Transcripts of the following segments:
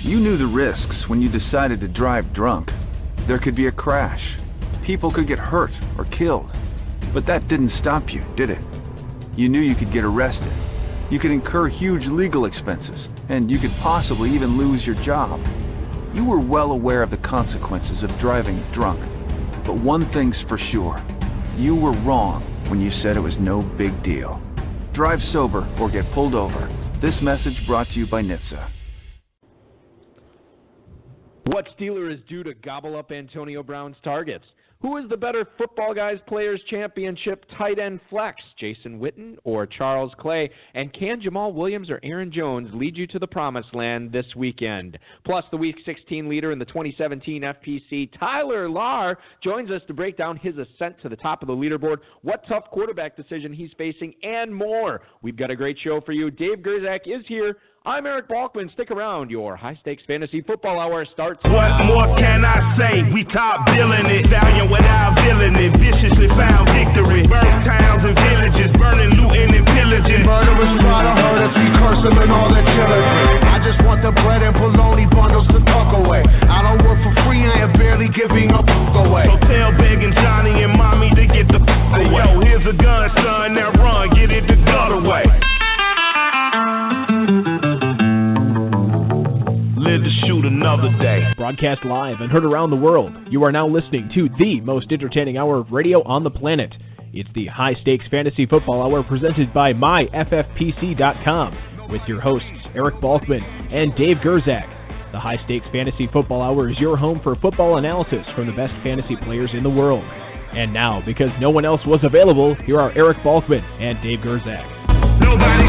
You knew the risks when you decided to drive drunk. There could be a crash. People could get hurt or killed. But that didn't stop you, did it? You knew you could get arrested. You could incur huge legal expenses, and you could possibly even lose your job. You were well aware of the consequences of driving drunk. But one thing's for sure. You were wrong when you said it was no big deal. Drive sober or get pulled over. This message brought to you by NHTSA. What Steeler is due to gobble up Antonio Brown's targets? Who is the better Football Guys Players Championship tight end flex, Jason Witten or Charles Clay? And can Jamal Williams or Aaron Jones lead you to the promised land this weekend? Plus, the Week 16 leader in the 2017 FPC, Tyler Lahr, joins us to break down his ascent to the top of the leaderboard, what tough quarterback decision he's facing, and more. We've got a great show for you. Dave Gerzak is here. I'm Eric Balkman. Stick around. Your high-stakes fantasy football hour starts. What more can I say? We top billing it. Valiant without villain it. Viciously found victory. Burn towns and villages. Burning, looting, and pillaging. Murderers try to hurt us. We curse them and all their killers. I just want the bread and bologna bundles to tuck away. I don't work for free. I am barely giving up away. So tell begging Johnny and Mommy to get the away. Yo, here's a gun, son. Now run. Get it the gut away. To shoot another day. Broadcast live and heard around the world, you are now listening to the most entertaining hour of radio on the planet. It's the High Stakes Fantasy Football Hour presented by MyFFPC.com with your hosts Eric Balkman and Dave Gerzak. The High Stakes Fantasy Football Hour is your home for football analysis from the best fantasy players in the world. And now, because no one else was available, here are Eric Balkman and Dave Gerzak. Nobody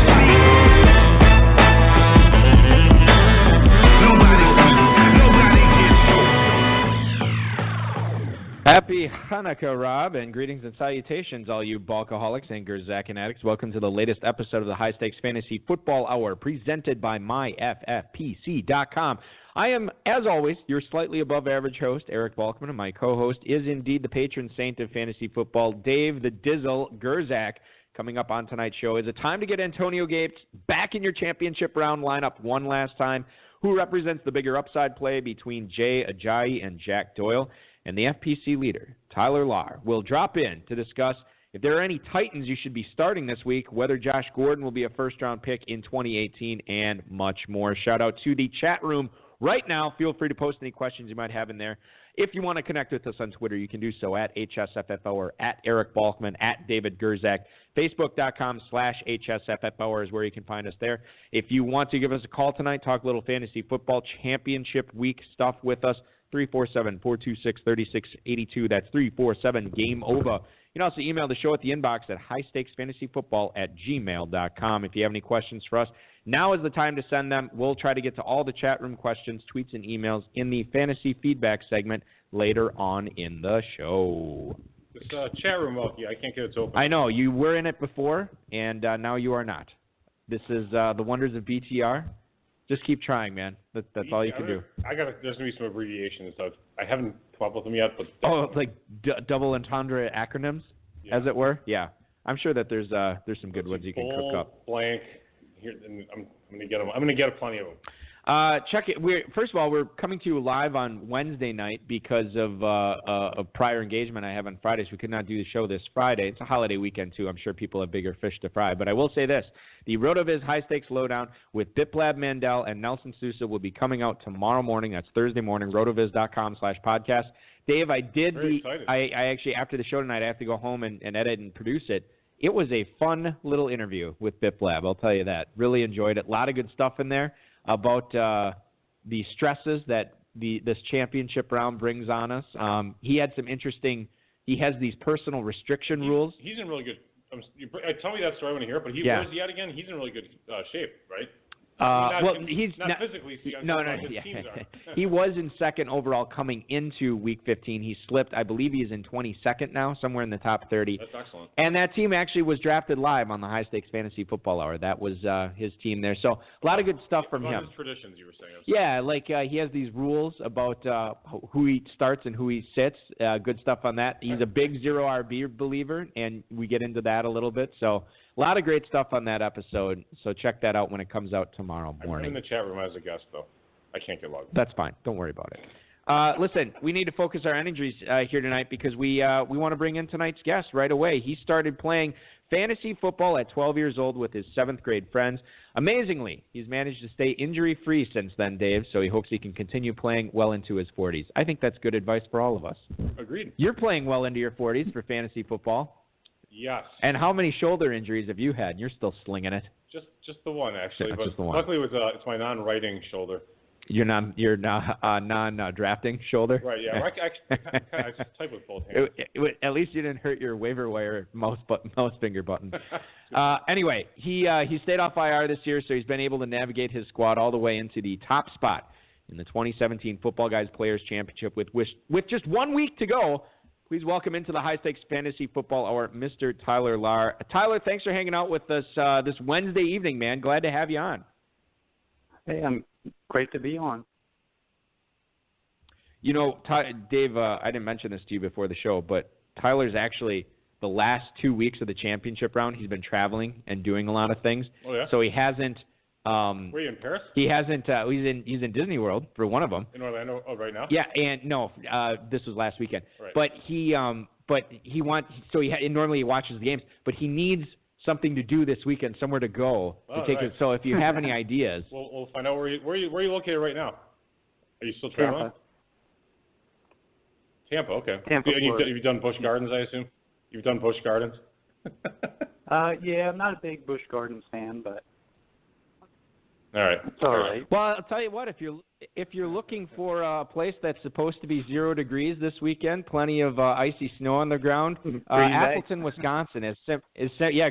Happy Hanukkah, Rob, and greetings and salutations, all you Balkaholics and Gerzakin addicts. Welcome to the latest episode of the High Stakes Fantasy Football Hour, presented by MyFFPC.com. I am, as always, your slightly above average host, Eric Balkman, and my co-host is indeed the patron saint of fantasy football, Dave the Dizzle Gerzak. Coming up on tonight's show, is it time to get Antonio Gates back in your championship round lineup one last time? Who represents the bigger upside play between Jay Ajayi and Jack Doyle? And the FPC leader, Tyler Lahr, will drop in to discuss if there are any Titans you should be starting this week, whether Josh Gordon will be a first-round pick in 2018, and much more. Shout out to the chat room right now. Feel free to post any questions you might have in there. If you want to connect with us on Twitter, you can do so at HSFFO or at Eric Balkman, at David Gerzak. Facebook.com/HSFFO is where you can find us there. If you want to give us a call tonight, talk a little fantasy football championship week stuff with us, 347-426-3682. That's 347-GAME-OVA. You can also email the show at the inbox at highstakesfantasyfootball@gmail.com. If you have any questions for us, now is the time to send them. We'll try to get to all the chat room questions, tweets, and emails in the fantasy feedback segment later on in the show. This chat room, I can't get it to open. I know. You were in it before, and now you are not. This is the wonders of BTR. Just keep trying, man. That's all you can do. There's going to be some abbreviations. So I haven't come up with them yet. But like double entendre acronyms, as it were? Yeah. I'm sure that there's some good ones you can cook up. Blank. Here, and I'm going to get them. I'm going to get plenty of them. Check it. First of all, we're coming to you live on Wednesday night because of a prior engagement I have on Fridays. We could not do the show this Friday. It's a holiday weekend, too. I'm sure people have bigger fish to fry. But I will say this. The RotoViz High Stakes Lowdown with Biplab Mandel and Nelson Sousa will be coming out tomorrow morning. That's Thursday morning, rotoviz.com/podcast. Dave, I actually, after the show tonight, I have to go home and edit and produce it. It was a fun little interview with Biplab, I'll tell you that. Really enjoyed it. A lot of good stuff in there about the stresses that this championship round brings on us. He had some interesting – he has these personal restriction rules. He's in really good tell me that story when you hear it, but where's he at again? He's in really good shape, right? He's not physically. No. He was in second overall coming into Week 15. He slipped. I believe he's in 22nd now, somewhere in the top 30. That's excellent. And that team actually was drafted live on the High Stakes Fantasy Football Hour. That was his team there. So a lot of good stuff from him. His traditions, you were saying. Yeah, like he has these rules about who he starts and who he sits. Good stuff on that. He's a big zero RB believer, and we get into that a little bit. So a lot of great stuff on that episode. So check that out when it comes out tomorrow morning. I'm in the chat room as a guest, though. I can't get logged in. That's fine. Don't worry about it. Listen, we need to focus our energies here tonight because we want to bring in tonight's guest right away. He started playing fantasy football at 12 years old with his 7th grade friends. Amazingly, he's managed to stay injury-free since then, Dave, so he hopes he can continue playing well into his 40s. I think that's good advice for all of us. Agreed. You're playing well into your 40s for fantasy football. Yes. And how many shoulder injuries have you had? You're still slinging it. Just the one, actually. Yeah, but just the one. Luckily, it's my non-writing shoulder. You're non-drafting shoulder? Right, yeah. I type with both hands. At least you didn't hurt your waiver wire mouse finger button. Anyway, he stayed off IR this year, so he's been able to navigate his squad all the way into the top spot in the 2017 Footballguys Players Championship with just 1 week to go. Please welcome into the High Stakes Fantasy Football Hour, Mr. Tyler Lahr. Tyler, thanks for hanging out with us this Wednesday evening, man. Glad to have you on. Hey, I'm great to be on. You know, Dave, I didn't mention this to you before the show, but Tyler's actually the last 2 weeks of the championship round, he's been traveling and doing a lot of things. Oh, yeah? So he hasn't. Were you in Paris? He hasn't. He's in Disney World for one of them. In Orlando, right now? Yeah, and no, this was last weekend. Right. But he wants. So normally he watches the games, but he needs something to do this weekend, somewhere to go to take it. So if you have any ideas, we'll find out where you located right now. Are you still traveling? Tampa, okay. Tampa, you've done Busch Gardens, I assume. You've done Busch Gardens. Yeah, I'm not a big Busch Gardens fan, but all right. it's all right. well, I'll tell you what. If you're looking for a place that's supposed to be 0 degrees this weekend, plenty of icy snow on the ground, Appleton, Wisconsin is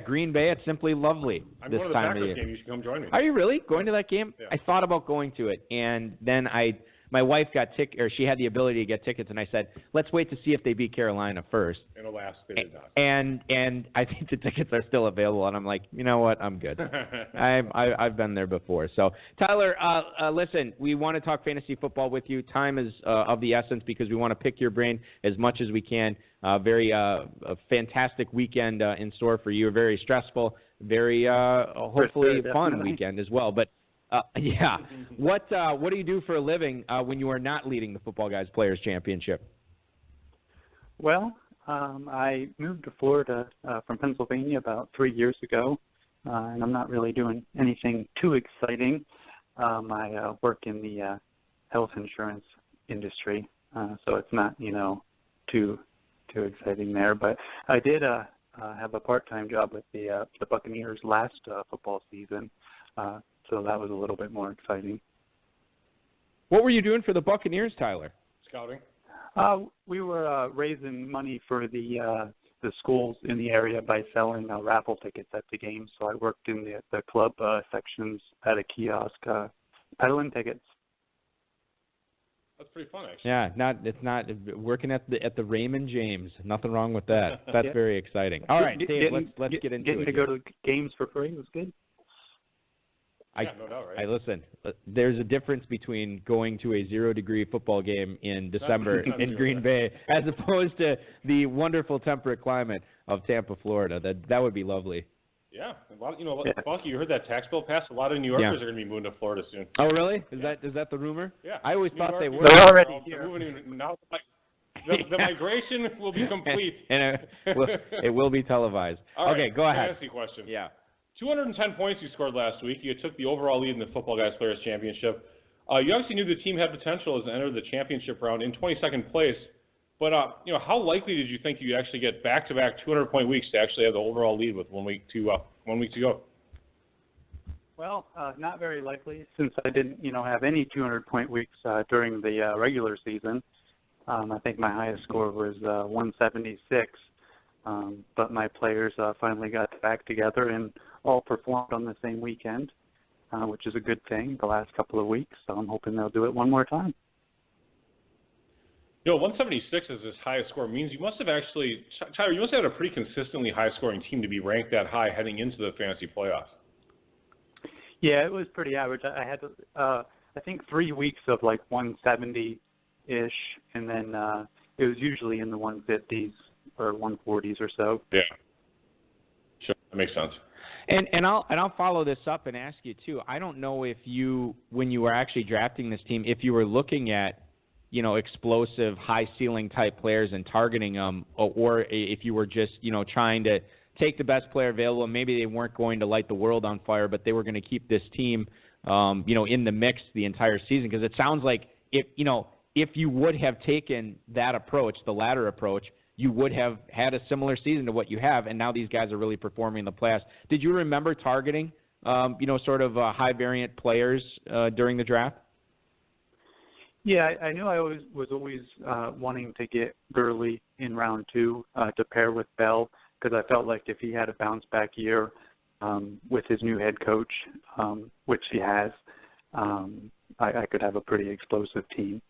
Green Bay. It's simply lovely. I'm this going to the time Packers of year. game. You should come join me. Are you really going to that game? Yeah. I thought about going to it, and then my wife got she had the ability to get tickets, and I said, let's wait to see if they beat Carolina first. And alas, they did not. And I think the tickets are still available, and I'm like, you know what, I'm good. I've been there before. So, Tyler, listen, we want to talk fantasy football with you. Time is of the essence because we want to pick your brain as much as we can. A fantastic weekend in store for you. Very stressful, very hopefully fun weekend as well. But yeah, what do you do for a living when you are not leading the Footballguys Players Championship? Well, I moved to Florida from Pennsylvania about 3 years ago, and I'm not really doing anything too exciting. I work in the health insurance industry, so it's not too exciting there. But I did have a part-time job with the Buccaneers last football season. So that was a little bit more exciting. What were you doing for the Buccaneers, Tyler? Scouting. We were raising money for the schools in the area by selling raffle tickets at the games. So I worked in the club sections at a kiosk peddling tickets. That's pretty fun, actually. Yeah, it's not working at the Raymond James. Nothing wrong with that. That's very exciting. All right, Dave, let's get into it. Getting to go to games for free was good. No doubt, right? Listen, there's a difference between going to a 0-degree football game in December in Green Bay as opposed to the wonderful temperate climate of Tampa, Florida. That would be lovely. Yeah, a lot. Bucky, you heard that tax bill passed? A lot of New Yorkers are going to be moving to Florida soon. Oh, really? Is that the rumor? Yeah. I always thought they were. They're already here. Now the migration will be complete. And it will be televised. All right, okay, go ahead. Fantasy question. Yeah. 210 points you scored last week. You took the overall lead in the Footballguys Players Championship. You obviously knew the team had potential as it entered the championship round in 22nd place. But how likely did you think you'd actually get back-to-back 200-point weeks to actually have the overall lead with 1 week to go? Well, not very likely since I didn't have any 200-point weeks during the regular season. I think my highest score was 176. But my players finally got back together and all performed on the same weekend, which is a good thing the last couple of weeks. So I'm hoping they'll do it one more time. 176 as his highest score means you must have actually, Tyler, you must have had a pretty consistently high-scoring team to be ranked that high heading into the fantasy playoffs. Yeah, it was pretty average. I had, I think, 3 weeks of like 170-ish, and then it was usually in the 150s or 140s or so. Yeah. Sure, that makes sense. And I'll follow this up and ask you too. I don't know if you, when you were actually drafting this team, if you were looking at, explosive, high ceiling type players and targeting them, or if you were just, trying to take the best player available. Maybe they weren't going to light the world on fire, but they were going to keep this team, in the mix the entire season. Because it sounds like if you would have taken that approach, the latter approach, you would have had a similar season to what you have, and now these guys are really performing in the playoffs. Did you remember targeting, sort of high variant players during the draft? Yeah, I knew I was always wanting to get Gurley in round 2 to pair with Bell, because I felt like if he had a bounce back year with his new head coach, which he has, I could have a pretty explosive team.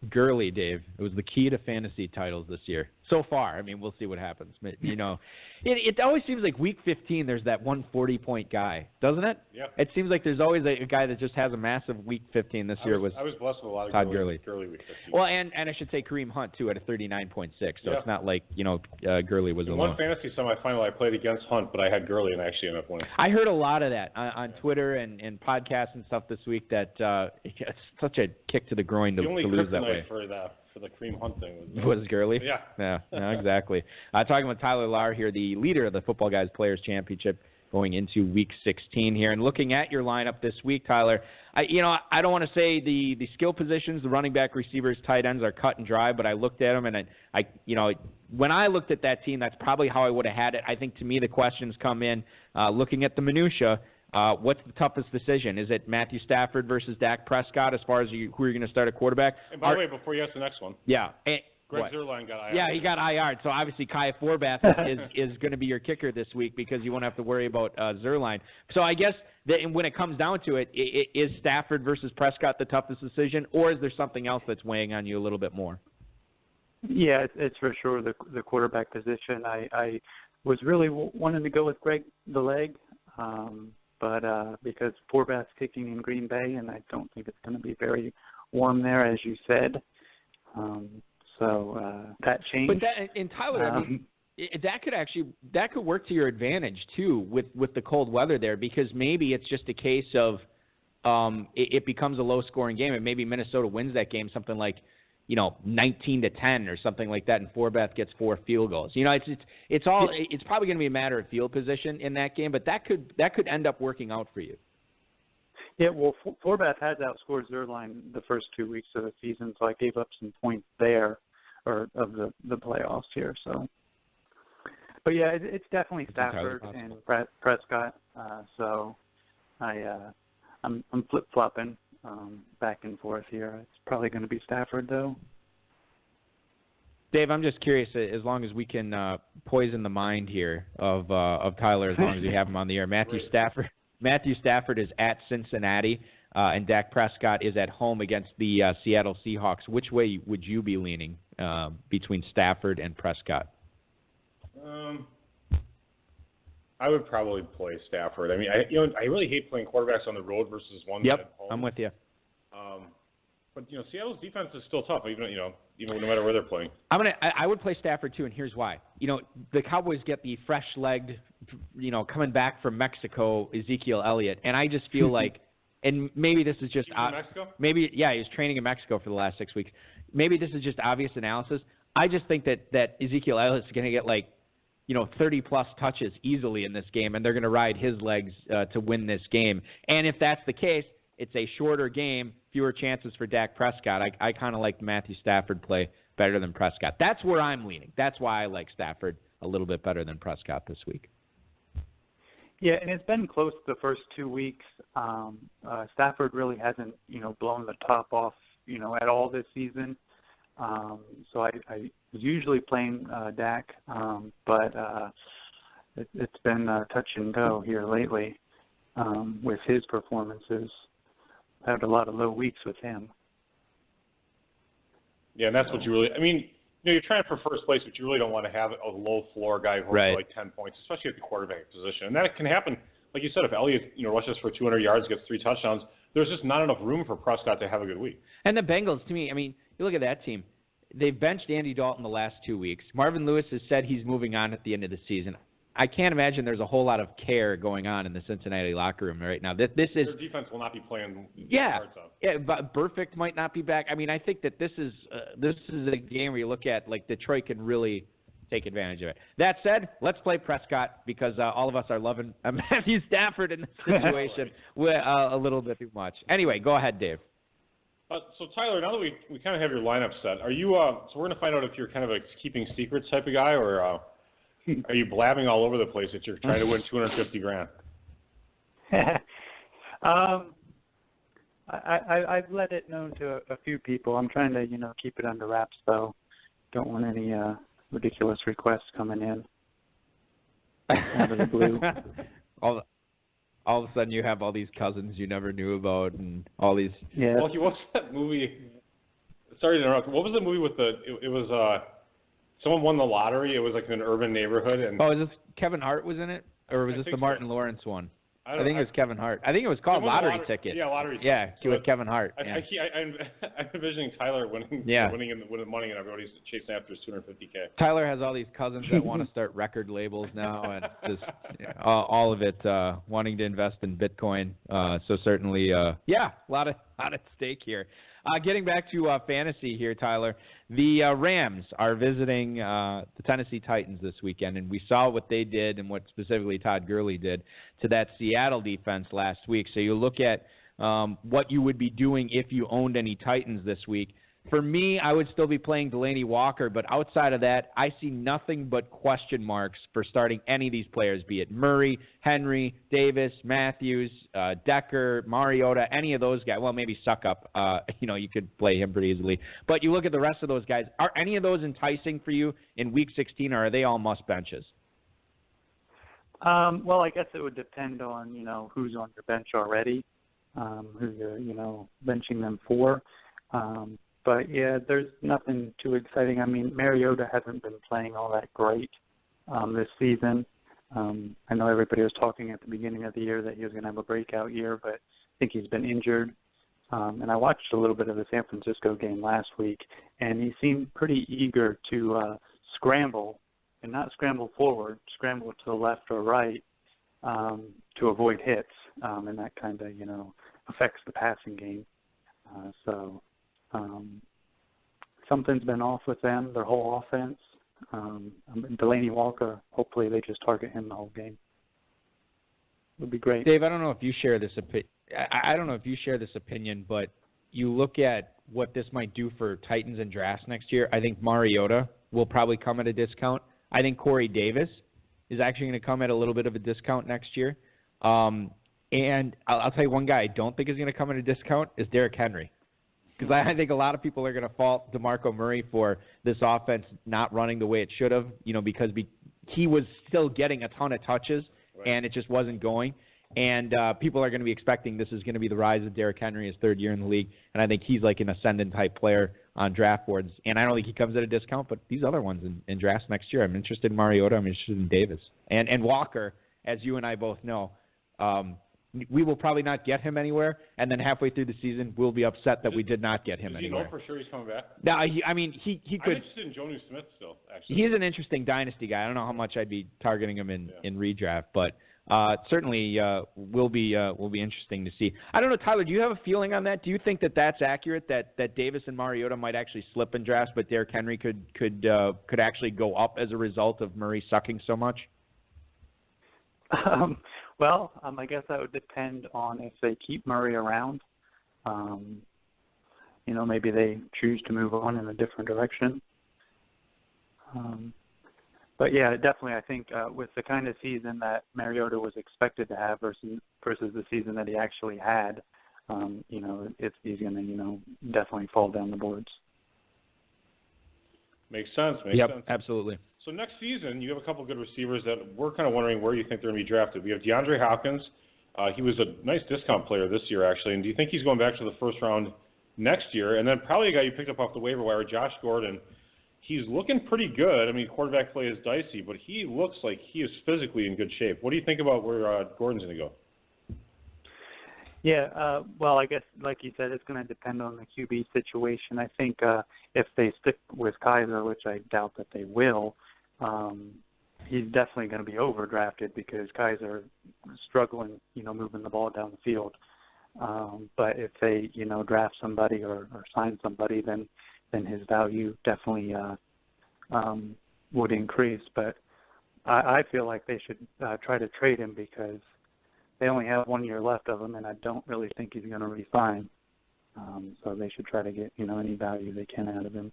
Gurley, Dave. It was the key to fantasy titles this year. So far, I mean, we'll see what happens. But, it always seems like week 15 there's that 140-point guy, doesn't it? Yeah. It seems like there's always a guy that just has a massive week 15 this year. I was blessed with a lot of Todd Gurley week 15. Well, and I should say Kareem Hunt, too, at a 39.6. So it's not like, Gurley was alone. One fantasy semifinal I played against Hunt, but I had Gurley and I actually ended up winning. I heard a lot of that on Twitter and podcasts and stuff this week that it's such a kick to the groin to lose that way. For the Kareem Hunt thing was Gurley? Yeah. Yeah, exactly. Talking with Tyler Lahr here, the leader of the Football Guys Players Championship going into Week 16 here. And looking at your lineup this week, Tyler, I don't want to say the skill positions, the running back, receivers, tight ends are cut and dry, but I looked at them and I when I looked at that team, that's probably how I would have had it. I think to me the questions come in looking at the minutia. What's the toughest decision? Is it Matthew Stafford versus Dak Prescott as far as who you're going to start at quarterback? And by the way, before you ask the next one. Yeah. Greg Zuerlein got IR. Yeah, he got IR. So obviously Kai Forbath is going to be your kicker this week because you won't have to worry about Zuerlein. So I guess when it comes down to it, is Stafford versus Prescott the toughest decision, or is there something else that's weighing on you a little bit more? Yeah, it's for sure the quarterback position. I was really wanting to go with Greg the leg. But because Forbath's kicking in Green Bay, and I don't think it's going to be very warm there, as you said. So that changed. But Tyler, I mean, that could work to your advantage too with the cold weather there, because maybe it's just a case of it becomes a low-scoring game, and maybe Minnesota wins that game, something like 19-10 or something like that, and Forbath gets 4 field goals. It's probably going to be a matter of field position in that game, but that could end up working out for you. Yeah, well, Forbath has outscored Zuerlein the first 2 weeks of the season, so I gave up some points there, or of the playoffs here. So, but yeah, it's definitely Stafford and Prescott. So I'm flip flopping. Back and forth here. It's probably going to be Stafford, though. Dave, I'm just curious, as long as we can poison the mind here of Tyler, as long as we have him on the air. Matthew Stafford is at Cincinnati, and Dak Prescott is at home against the Seattle Seahawks. Which way would you be leaning between Stafford and Prescott? I would probably play Stafford. I mean, I really hate playing quarterbacks on the road versus one at home. I'm with you. But Seattle's defense is still tough, even no matter where they're playing. I would play Stafford too, and here's why. The Cowboys get the fresh-legged, coming back from Mexico, Ezekiel Elliott, and I just feel like, and maybe this is just Mexico? Maybe he's training in Mexico for the last 6 weeks. Maybe this is just obvious analysis. I just think that Ezekiel Elliott's going to get 30-plus touches easily in this game, and they're going to ride his legs to win this game. And if that's the case, it's a shorter game, fewer chances for Dak Prescott. I kind of like the Matthew Stafford play better than Prescott. That's where I'm leaning. That's why I like Stafford a little bit better than Prescott this week. Yeah, and it's been close the first 2 weeks. Stafford really hasn't, blown the top off, at all this season. So I was usually playing Dak, but it's been touch and go here lately with his performances. I had a lot of low weeks with him. Yeah, and that's what you really – I mean, you're trying for first place, but you really don't want to have a low-floor guy who holds 10 points, especially at the quarterback position. And that can happen, like you said, if Elliott rushes for 200 yards, gets 3 touchdowns, there's just not enough room for Prescott to have a good week. And the Bengals, to me, I mean, you look at that team. they've benched Andy Dalton the last 2 weeks. Marvin Lewis has said he's moving on at the end of the season. I can't imagine there's a whole lot of care going on in the Cincinnati locker room right now. This is their defense will not be playing. Yeah, but Burfict might not be back. I mean, I think that this is a game where you look at like Detroit can really take advantage of it. That said, let's play Prescott because all of us are loving Matthew Stafford in this situation a little bit too much. Anyway, go ahead, Dave. So Tyler, now that we kind of have your lineup set, are you? So we're going to find out if you're kind of a keeping secrets type of guy, or are you blabbing all over the place that you're trying to win $250,000? I've let it known to a few people. I'm trying to keep it under wraps though. Don't want any ridiculous requests coming in out of the blue. all of a sudden you have all these cousins you never knew about and all these. Yeah. Well, what's that movie? Sorry to interrupt. What was the movie with it was someone won the lottery. It was like in an urban neighborhood. And is this Kevin Hart was in it? Or was this the Martin Lawrence one? I think it was Kevin Hart. I think it was called Lottery Ticket. Yeah, Lottery Ticket. Yeah, with Kevin Hart. I'm envisioning Tyler winning the money and everybody's chasing after his $250K. Tyler has all these cousins that want to start record labels now and just all of it wanting to invest in Bitcoin. So certainly, a lot at stake here. Getting back to fantasy here, Tyler, the Rams are visiting the Tennessee Titans this weekend, and we saw what they did and what specifically Todd Gurley did to that Seattle defense last week. So you look at what you would be doing if you owned any Titans this week. For me, I would still be playing Delaney Walker, but outside of that, I see nothing but question marks for starting any of these players, be it Murray, Henry, Davis, Matthews, Decker, Mariota, any of those guys. Well, maybe Suckup. You could play him pretty easily. But you look at the rest of those guys. Are any of those enticing for you in Week 16, or are they all must benches? Well, I guess it would depend on, who's on your bench already, who you're, benching them for. But, yeah, there's nothing too exciting. I mean, Mariota hasn't been playing all that great this season. I know everybody was talking at the beginning of the year that he was going to have a breakout year, but I think he's been injured. And I watched a little bit of the San Francisco game last week, and he seemed pretty eager to scramble, and not scramble forward, scramble to the left or right to avoid hits, and that kind of, affects the passing game. Something's been off with them, their whole offense. Delaney Walker, hopefully they just target him the whole game. It would be great. Dave, I don't know if you share this opinion, but you look at what this might do for Titans and drafts next year. I think Mariota will probably come at a discount. I think Corey Davis is actually going to come at a little bit of a discount next year. And I'll tell you one guy I don't think is going to come at a discount is Derrick Henry. Because I think a lot of people are going to fault DeMarco Murray for this offense not running the way it should have, because he was still getting a ton of touches, right, and it just wasn't going. And people are going to be expecting this is going to be the rise of Derrick Henry, his third year in the league. And I think he's like an ascendant-type player on draft boards. And I don't think he comes at a discount, but these other ones in drafts next year, I'm interested in Mariota, I'm interested in Davis. And Walker, as you and I both know, we will probably not get him anywhere, and then halfway through the season, we'll be upset that we did not get him anywhere. Do you know for sure he's coming back? No, he could. I'm interested in Jonnu Smith still, actually. He's an interesting dynasty guy. I don't know how much I'd be targeting him in redraft, but certainly will be interesting to see. I don't know, Tyler, do you have a feeling on that? Do you think that that's accurate, that Davis and Mariota might actually slip in drafts, but Derrick Henry could actually go up as a result of Murray sucking so much? Well, I guess that would depend on if they keep Murray around. Maybe they choose to move on in a different direction. But, yeah, definitely I think with the kind of season that Mariota was expected to have versus the season that he actually had, he's going to, definitely fall down the boards. Makes sense. Yep, absolutely. So next season, you have a couple of good receivers that we're kind of wondering where you think they're going to be drafted. We have DeAndre Hopkins. He was a nice discount player this year, actually. And do you think he's going back to the first round next year? And then probably a guy you picked up off the waiver wire, Josh Gordon. He's looking pretty good. I mean, quarterback play is dicey, but he looks like he is physically in good shape. What do you think about where Gordon's going to go? Yeah, well, I guess, like you said, it's going to depend on the QB situation. I think if they stick with Kaiser, which I doubt that they will, he's definitely going to be overdrafted because Kaiser is struggling, moving the ball down the field. But if they, draft somebody or sign somebody, then his value definitely would increase. But I feel like they should try to trade him because they only have 1 year left of him, and I don't really think he's going to re-sign. So they should try to get, any value they can out of him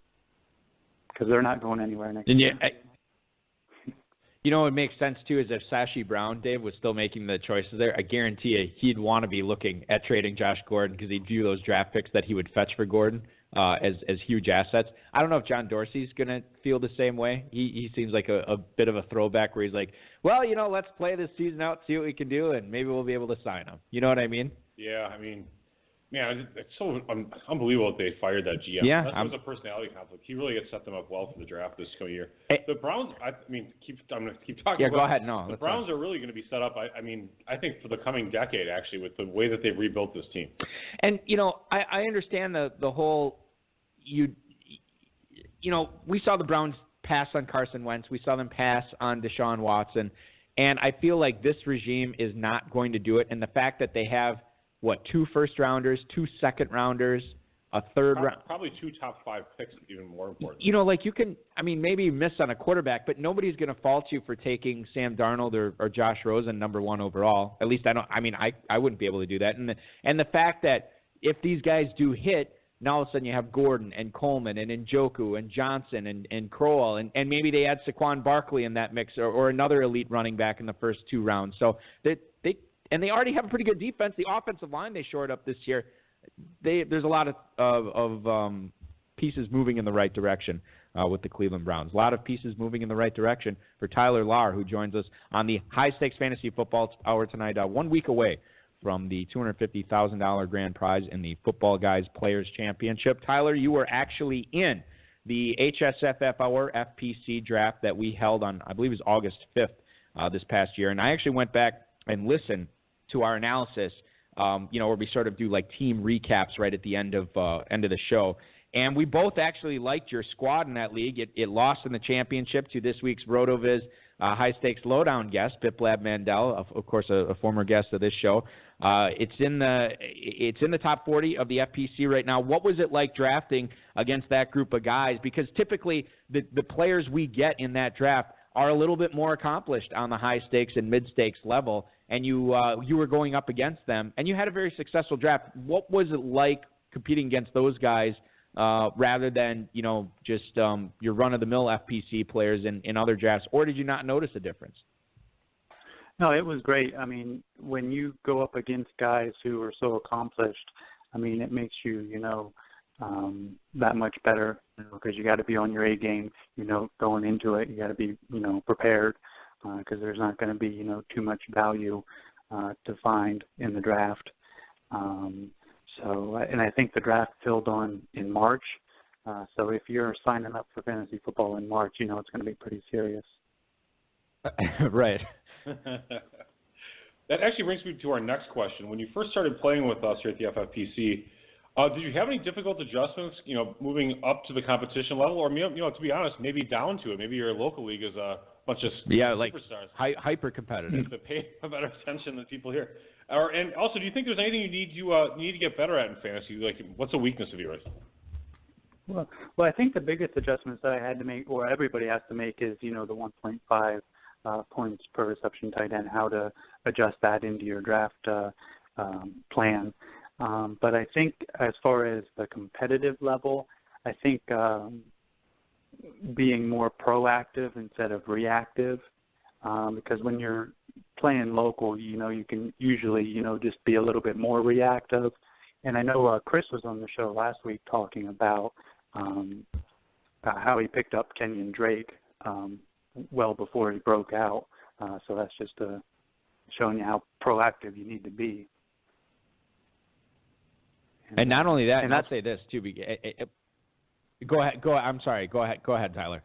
because they're not going anywhere next year. What makes sense, too, is if Sashi Brown, Dave, was still making the choices there, I guarantee you he'd want to be looking at trading Josh Gordon because he'd view those draft picks that he would fetch for Gordon as huge assets. I don't know if John Dorsey's going to feel the same way. He seems like a bit of a throwback where he's like, well, let's play this season out, see what we can do, and maybe we'll be able to sign him. You know what I mean? Yeah, man, it's so unbelievable that they fired that GM. Yeah, that was a personality conflict. He really had set them up well for the draft this coming year. The Browns, I'm going to keep talking. Yeah, about go ahead. No, the Browns are really going to be set up. I think for the coming decade, actually, with the way that they've rebuilt this team. And I understand the whole. We saw the Browns pass on Carson Wentz. We saw them pass on Deshaun Watson, and I feel like this regime is not going to do it. And the fact that they have 2 first-rounders, 2 second-rounders, a third round. Probably 2 top 5 picks, even more important. You can, maybe miss on a quarterback, but nobody's going to fault you for taking Sam Darnold or Josh Rosen number 1 overall. At least I wouldn't be able to do that. And the fact that if these guys do hit, now all of a sudden you have Gordon and Coleman and Njoku and Johnson and Crowell, and maybe they add Saquon Barkley in that mix or another elite running back in the first 2 rounds. So they already have a pretty good defense. The offensive line they shored up this year. There's a lot of pieces moving in the right direction with the Cleveland Browns. A lot of pieces moving in the right direction for Tyler Lahr, who joins us on the High Stakes Fantasy Football Hour tonight, 1 week away from the $250,000 grand prize in the Footballguys Players Championship. Tyler, you were actually in the HSFF Hour FPC draft that we held on, I believe it was August 5th this past year. And I actually went back and listened to our analysis, where we sort of do like team recaps right at the end of the show. And we both actually liked your squad in that league. It lost in the championship to this week's RotoViz High Stakes Lowdown guest, Biplab Mandel, of course, a former guest of this show. It's in the top 40 of the FPC right now. What was it like drafting against that group of guys? Because typically the players we get in that draft are a little bit more accomplished on the high stakes and mid stakes level, and you were going up against them, and you had a very successful draft. What was it like competing against those guys rather than just your run-of-the-mill FPC players in other drafts, or did you not notice a difference? No, it was great. When you go up against guys who are so accomplished, it makes you, that much better because you got to be on your A game, going into it. You got to be, prepared because there's not going to be, too much value to find in the draft. And I think the draft filled on in March. So if you're signing up for fantasy football in March, it's going to be pretty serious. Right. That actually brings me to our next question. When you first started playing with us here at the FFPC, did you have any difficult adjustments, moving up to the competition level, or to be honest, maybe down to it? Maybe your local league is a bunch of superstars. Hyper competitive. That pay better attention than people here. And also, do you think there's anything you need to get better at in fantasy? Like, what's a weakness of yours? Well, I think the biggest adjustments that I had to make, or everybody has to make, is the 1.5 points per reception tight end. How to adjust that into your draft plan. But I think as far as the competitive level, I think being more proactive instead of reactive, because when you're playing local, you can usually, just be a little bit more reactive. And I know Chris was on the show last week talking about how he picked up Kenyon Drake well before he broke out. So that's just showing you how proactive you need to be. And not only that, and I'll say this too. Go ahead. I'm sorry. Go ahead, Tyler.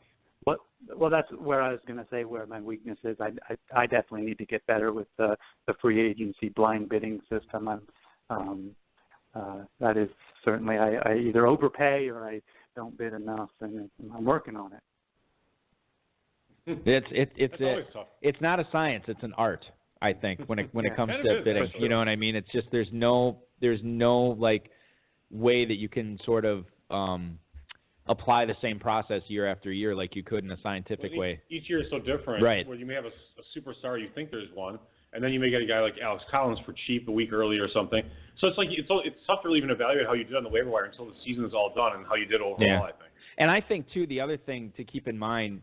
Well, that's where I was going to say where my weakness is. I definitely need to get better with the free agency blind bidding system. that is certainly I either overpay or I don't bid enough, and I'm working on it. It's not a science, it's an art, I think, when it comes to bidding. You know what I mean? It's just there's no like way that you can sort of apply the same process year after year like you could in a scientific way. Each year is so different. Right. Where you may have a superstar, you think there's one, and then you may get a guy like Alex Collins for cheap a week early or something. So it's like it's tough to even evaluate how you did on the waiver wire until the season is all done and how you did overall, I think. And I think, too, the other thing to keep in mind,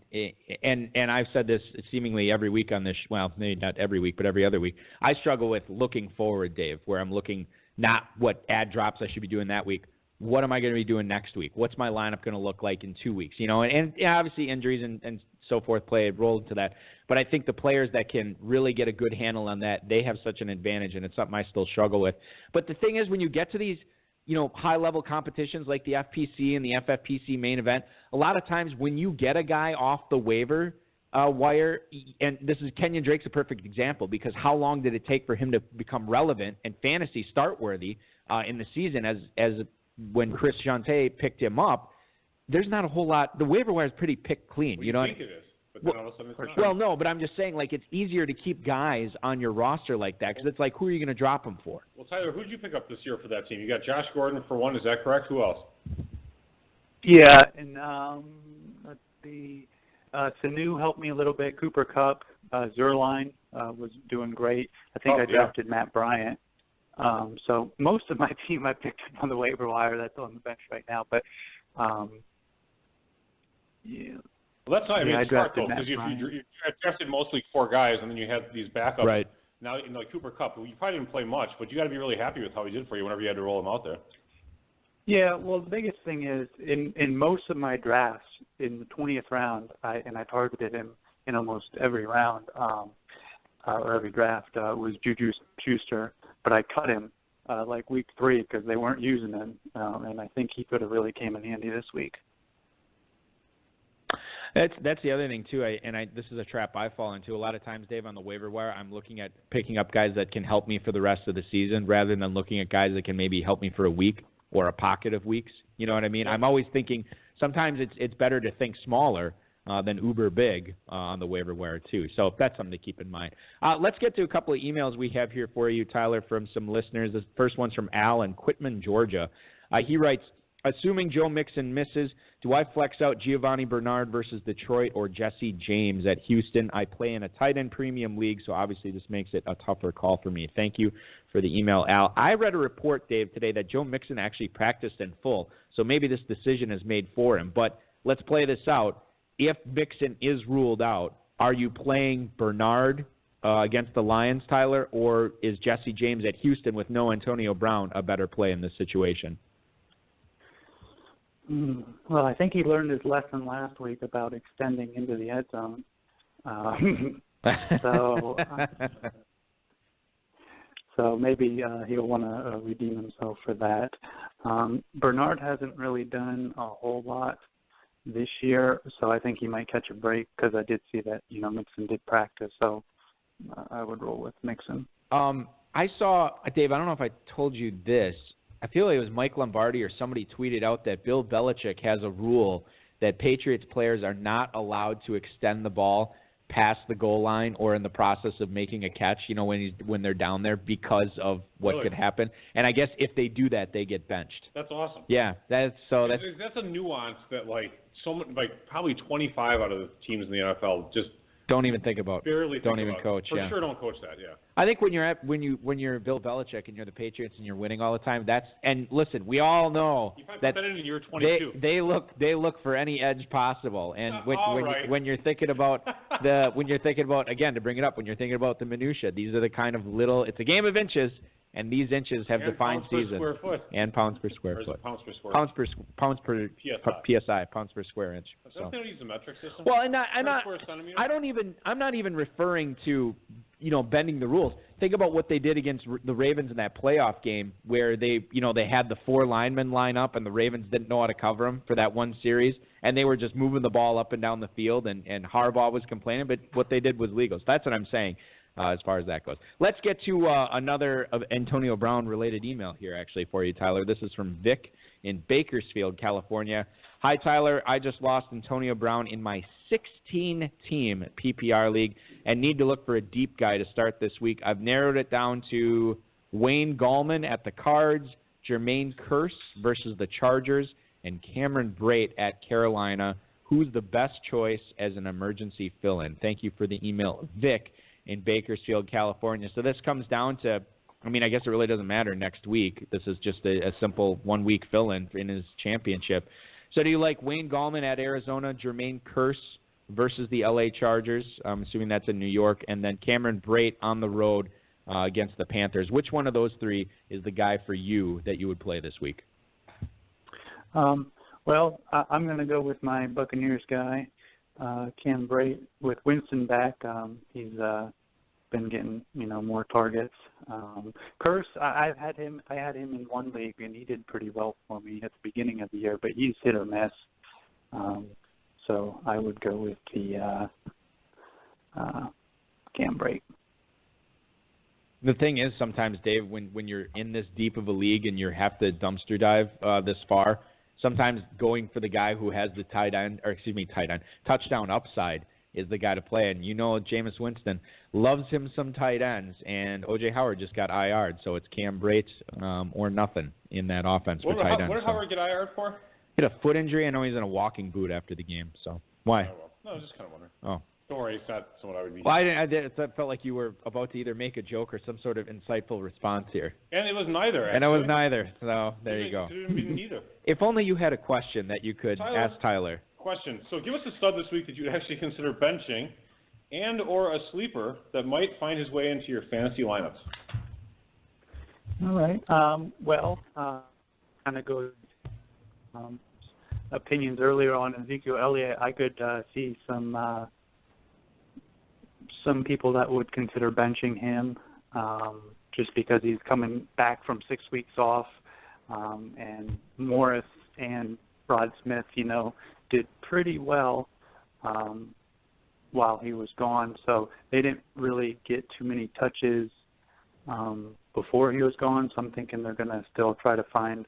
and I've said this seemingly every week on this, well, maybe not every week, but every other week, I struggle with looking forward, Dave, where I'm looking not what ad drops I should be doing that week. What am I going to be doing next week? What's my lineup going to look like in 2 weeks? You know, and obviously injuries and so forth play a role into that. But I think the players that can really get a good handle on that, they have such an advantage, and it's something I still struggle with. But the thing is, when you get to these, you know, high-level competitions like the FPC and the FFPC main event, a lot of times when you get a guy off the waiver wire, and this is Kenyon Drake's a perfect example, because how long did it take for him to become relevant and fantasy start-worthy in the season as when Chris Jonte picked him up? There's not a whole lot. The waiver wire is pretty picked clean. Well, you know. Think it is. But then all of a sudden it's not. Well, no, but I'm just saying, like, it's easier to keep guys on your roster like that because it's like, who are you going to drop them for? Well, Tyler, who did you pick up this year for that team? You got Josh Gordon for one. Is that correct? Who else? Yeah, and let's see. Sanu helped me a little bit. Cooper Kupp, Zerline was doing great. I think I drafted Matt Bryant. So most of my team I picked up on the waiver wire. That's on the bench right now. But yeah. Well, that's not. I mean, it's smart though, because you drafted mostly 4 guys, and then you had these backups. Right. Now, you know, like Cooper Kupp, you probably didn't play much, but you got to be really happy with how he did for you whenever you had to roll him out there. Yeah. Well, the biggest thing is in most of my drafts in the 20th round, I targeted him in almost every round or every draft was Juju Schuster, but I cut him like week 3 because they weren't using him, and I think he could have really came in handy this week. That's the other thing too. This is a trap I fall into a lot of times, Dave. On the waiver wire, I'm looking at picking up guys that can help me for the rest of the season, rather than looking at guys that can maybe help me for a week or a pocket of weeks. You know what I mean? I'm always thinking. Sometimes it's better to think smaller than uber big on the waiver wire too. So that's something to keep in mind. Let's get to a couple of emails we have here for you, Tyler, from some listeners. The first one's from Al in Quitman, Georgia. He writes, assuming Joe Mixon misses, do I flex out Giovanni Bernard versus Detroit or Jesse James at Houston? I play in a tight end premium league, so obviously this makes it a tougher call for me. Thank you for the email, Al. I read a report, Dave, today that Joe Mixon actually practiced in full, so maybe this decision is made for him. But let's play this out. If Mixon is ruled out, are you playing Bernard against the Lions, Tyler, or is Jesse James at Houston with no Antonio Brown a better play in this situation? Well, I think he learned his lesson last week about extending into the end zone. So maybe he'll want to redeem himself for that. Bernard hasn't really done a whole lot this year, so I think he might catch a break because I did see that, you know, Mixon did practice. So I would roll with Mixon. I saw, Dave, I don't know if I told you this. I feel like it was Mike Lombardi or somebody tweeted out that Bill Belichick has a rule that Patriots players are not allowed to extend the ball past the goal line or in the process of making a catch, you know, when they're down there because of what could happen. And I guess if they do that, they get benched. That's awesome. Yeah, that's a nuance that probably 25 out of the teams in the NFL just don't even think about. Barely don't think even about. coach. For yeah. sure, don't coach that. Yeah. I think when you're Bill Belichick and you're the Patriots and you're winning all the time, and listen, we all know that in year 22. they look for any edge possible. And when you're thinking about again, to bring it up, when you're thinking about the minutia, these are the kind of little. It's a game of inches. And these inches have defined seasons. And pounds per square foot. Pounds per square. Pounds per PSI. Pounds per square inch. Don't they use the metric system? Well, I'm not even referring to, you know, bending the rules. Think about what they did against the Ravens in that playoff game where they had the 4 linemen line up and the Ravens didn't know how to cover them for that one series, and they were just moving the ball up and down the field, and Harbaugh was complaining, but what they did was legal. So that's what I'm saying. as far as that goes. Let's get to another of Antonio Brown-related email here, actually, for you, Tyler. This is from Vic in Bakersfield, California. Hi, Tyler. I just lost Antonio Brown in my 16-team PPR league and need to look for a deep guy to start this week. I've narrowed it down to Wayne Gallman at the Cards, Jermaine Kearse versus the Chargers, and Cameron Brate at Carolina. Who's the best choice as an emergency fill-in? Thank you for the email, Vic in Bakersfield, California. So this comes down to, I mean, I guess it really doesn't matter next week. This is just a simple one-week fill-in in his championship. So do you like Wayne Gallman at Arizona, Jermaine Kearse versus the L.A. Chargers? I'm assuming that's in New York. And then Cameron Brate on the road against the Panthers. Which one of those three is the guy for you that you would play this week? Well, I'm going to go with my Buccaneers guy, Cam Brate. With Winston back, he's been getting more targets. Kearse, I had him in one league, and he did pretty well for me at the beginning of the year, but he's hit or miss. So I would go with the Cam Brate. The thing is, sometimes, Dave, when you're in this deep of a league and you have to dumpster dive this far, sometimes going for the guy who has the touchdown upside is the guy to play. And Jameis Winston loves him some tight ends, and O.J. Howard just got IR'd, so it's Cam Brate or nothing in that offense for tight ends. What did Howard get IR'd for? He had a foot injury. I know he's in a walking boot after the game, so why? Oh, well. No, I was just kind of wondering. Oh. Don't worry, it's not someone I would be. Well, I felt like you were about to either make a joke or some sort of insightful response here. And it was neither, actually. And it was neither, so there you go. It didn't mean neither. If only you had a question that you could ask Tyler. Question. So give us a stud this week that you'd actually consider benching and or a sleeper that might find his way into your fantasy lineups. All right. Kind of goes opinions earlier on Ezekiel Elliott. I could see some people that would consider benching him just because he's coming back from 6 weeks off, and Morris and Rod Smith, did pretty well while he was gone. So they didn't really get too many touches before he was gone. So I'm thinking they're going to still try to find,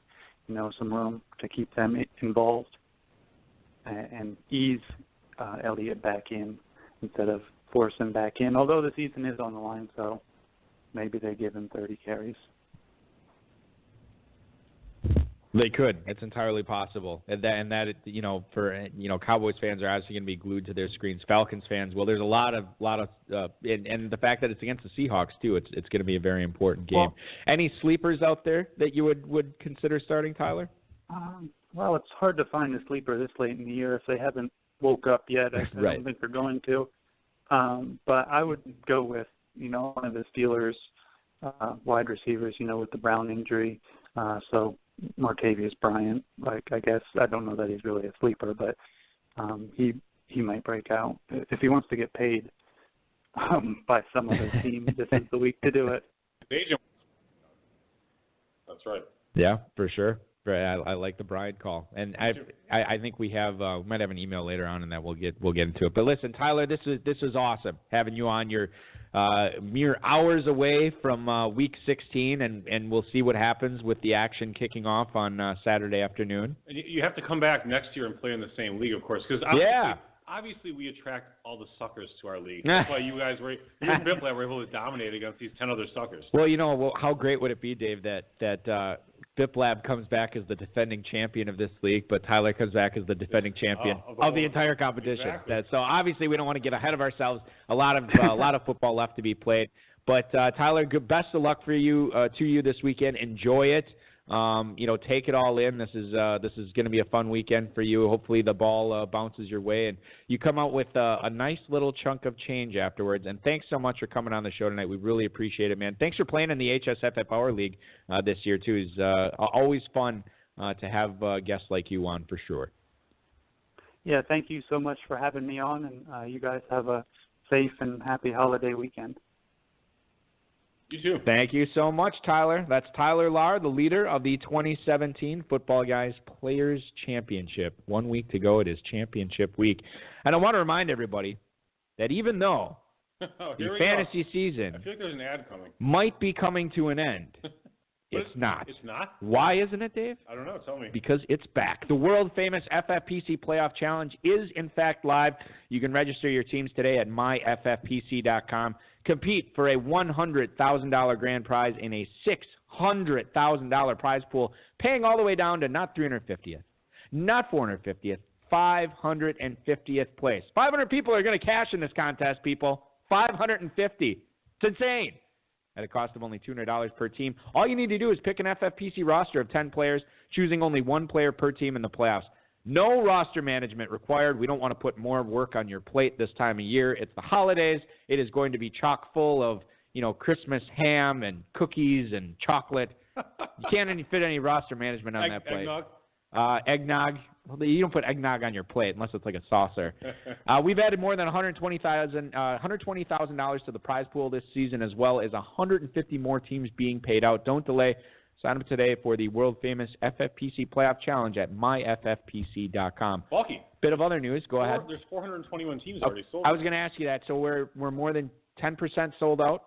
some room to keep them involved and ease Elliott back in instead of force him back in. Although the season is on the line, so maybe they give him 30 carries. They could. It's entirely possible. And that Cowboys fans are obviously going to be glued to their screens. Falcons fans, well, there's a lot of, and the fact that it's against the Seahawks too, it's going to be a very important game. Well, any sleepers out there that you would consider starting, Tyler? Well, it's hard to find a sleeper this late in the year if they haven't woke up yet. I Right. don't think they're going to. But I would go with, one of the Steelers wide receivers, with the Brown injury. So Martavius Bryant, I guess, I don't know that he's really a sleeper, but he might break out. If he wants to get paid by some other team, this is the week to do it. That's right. Yeah, for sure. I like the Bryant call, and I think we might have an email later on, and that we'll get into it. But listen, Tyler, this is awesome having you on. Your mere hours away from Week 16, and we'll see what happens with the action kicking off on Saturday afternoon. And you have to come back next year and play in the same league, of course, because obviously we attract all the suckers to our league. That's why you guys you and Biplab were able to dominate against these 10 other suckers. Well, how great would it be, Dave, that Biplab comes back as the defending champion of this league, but Tyler comes back as the defending champion of the entire competition. Exactly. So obviously we don't want to get ahead of ourselves. A lot of football left to be played. But Tyler, best of luck for you this weekend. Enjoy it. Take it all in. This is going to be a fun weekend for you. Hopefully the ball bounces your way and you come out with a nice little chunk of change afterwards. And thanks so much for coming on the show tonight. We really appreciate it, man. Thanks for playing in the HSFF Power League this year too. It's always fun to have guests like you on for sure. Yeah, thank you so much for having me on, and you guys have a safe and happy holiday weekend. You too. Thank you so much, Tyler. That's Tyler Lahr, the leader of the 2017 Footballguys Players Championship. 1 week to go. It is championship week. And I want to remind everybody that even though Oh, The here we fantasy go. season I feel like there's an ad coming. might be coming to an end. It's not. It's not? Why isn't it, Dave? I don't know. Tell me. Because it's back. The world-famous FFPC Playoff Challenge is, in fact, live. You can register your teams today at myffpc.com. Compete for a $100,000 grand prize in a $600,000 prize pool, paying all the way down to not 350th, not 450th, 550th place. 500 people are going to cash in this contest, people. 550. It's insane. At a cost of only $200 per team. All you need to do is pick an FFPC roster of 10 players, choosing only one player per team in the playoffs. No roster management required. We don't want to put more work on your plate this time of year. It's the holidays. It is going to be chock full of, Christmas ham and cookies and chocolate. You can't fit any roster management on that plate. Eggnog? Eggnog. Well, you don't put eggnog on your plate unless it's like a saucer. We've added more than $120,000 to the prize pool this season, as well as 150 more teams being paid out. Don't delay. Sign up today for the world-famous FFPC Playoff Challenge at myffpc.com. Bulky. Bit of other news. Go ahead. There's 421 teams already sold. I was going to ask you that. So we're more than 10% sold out?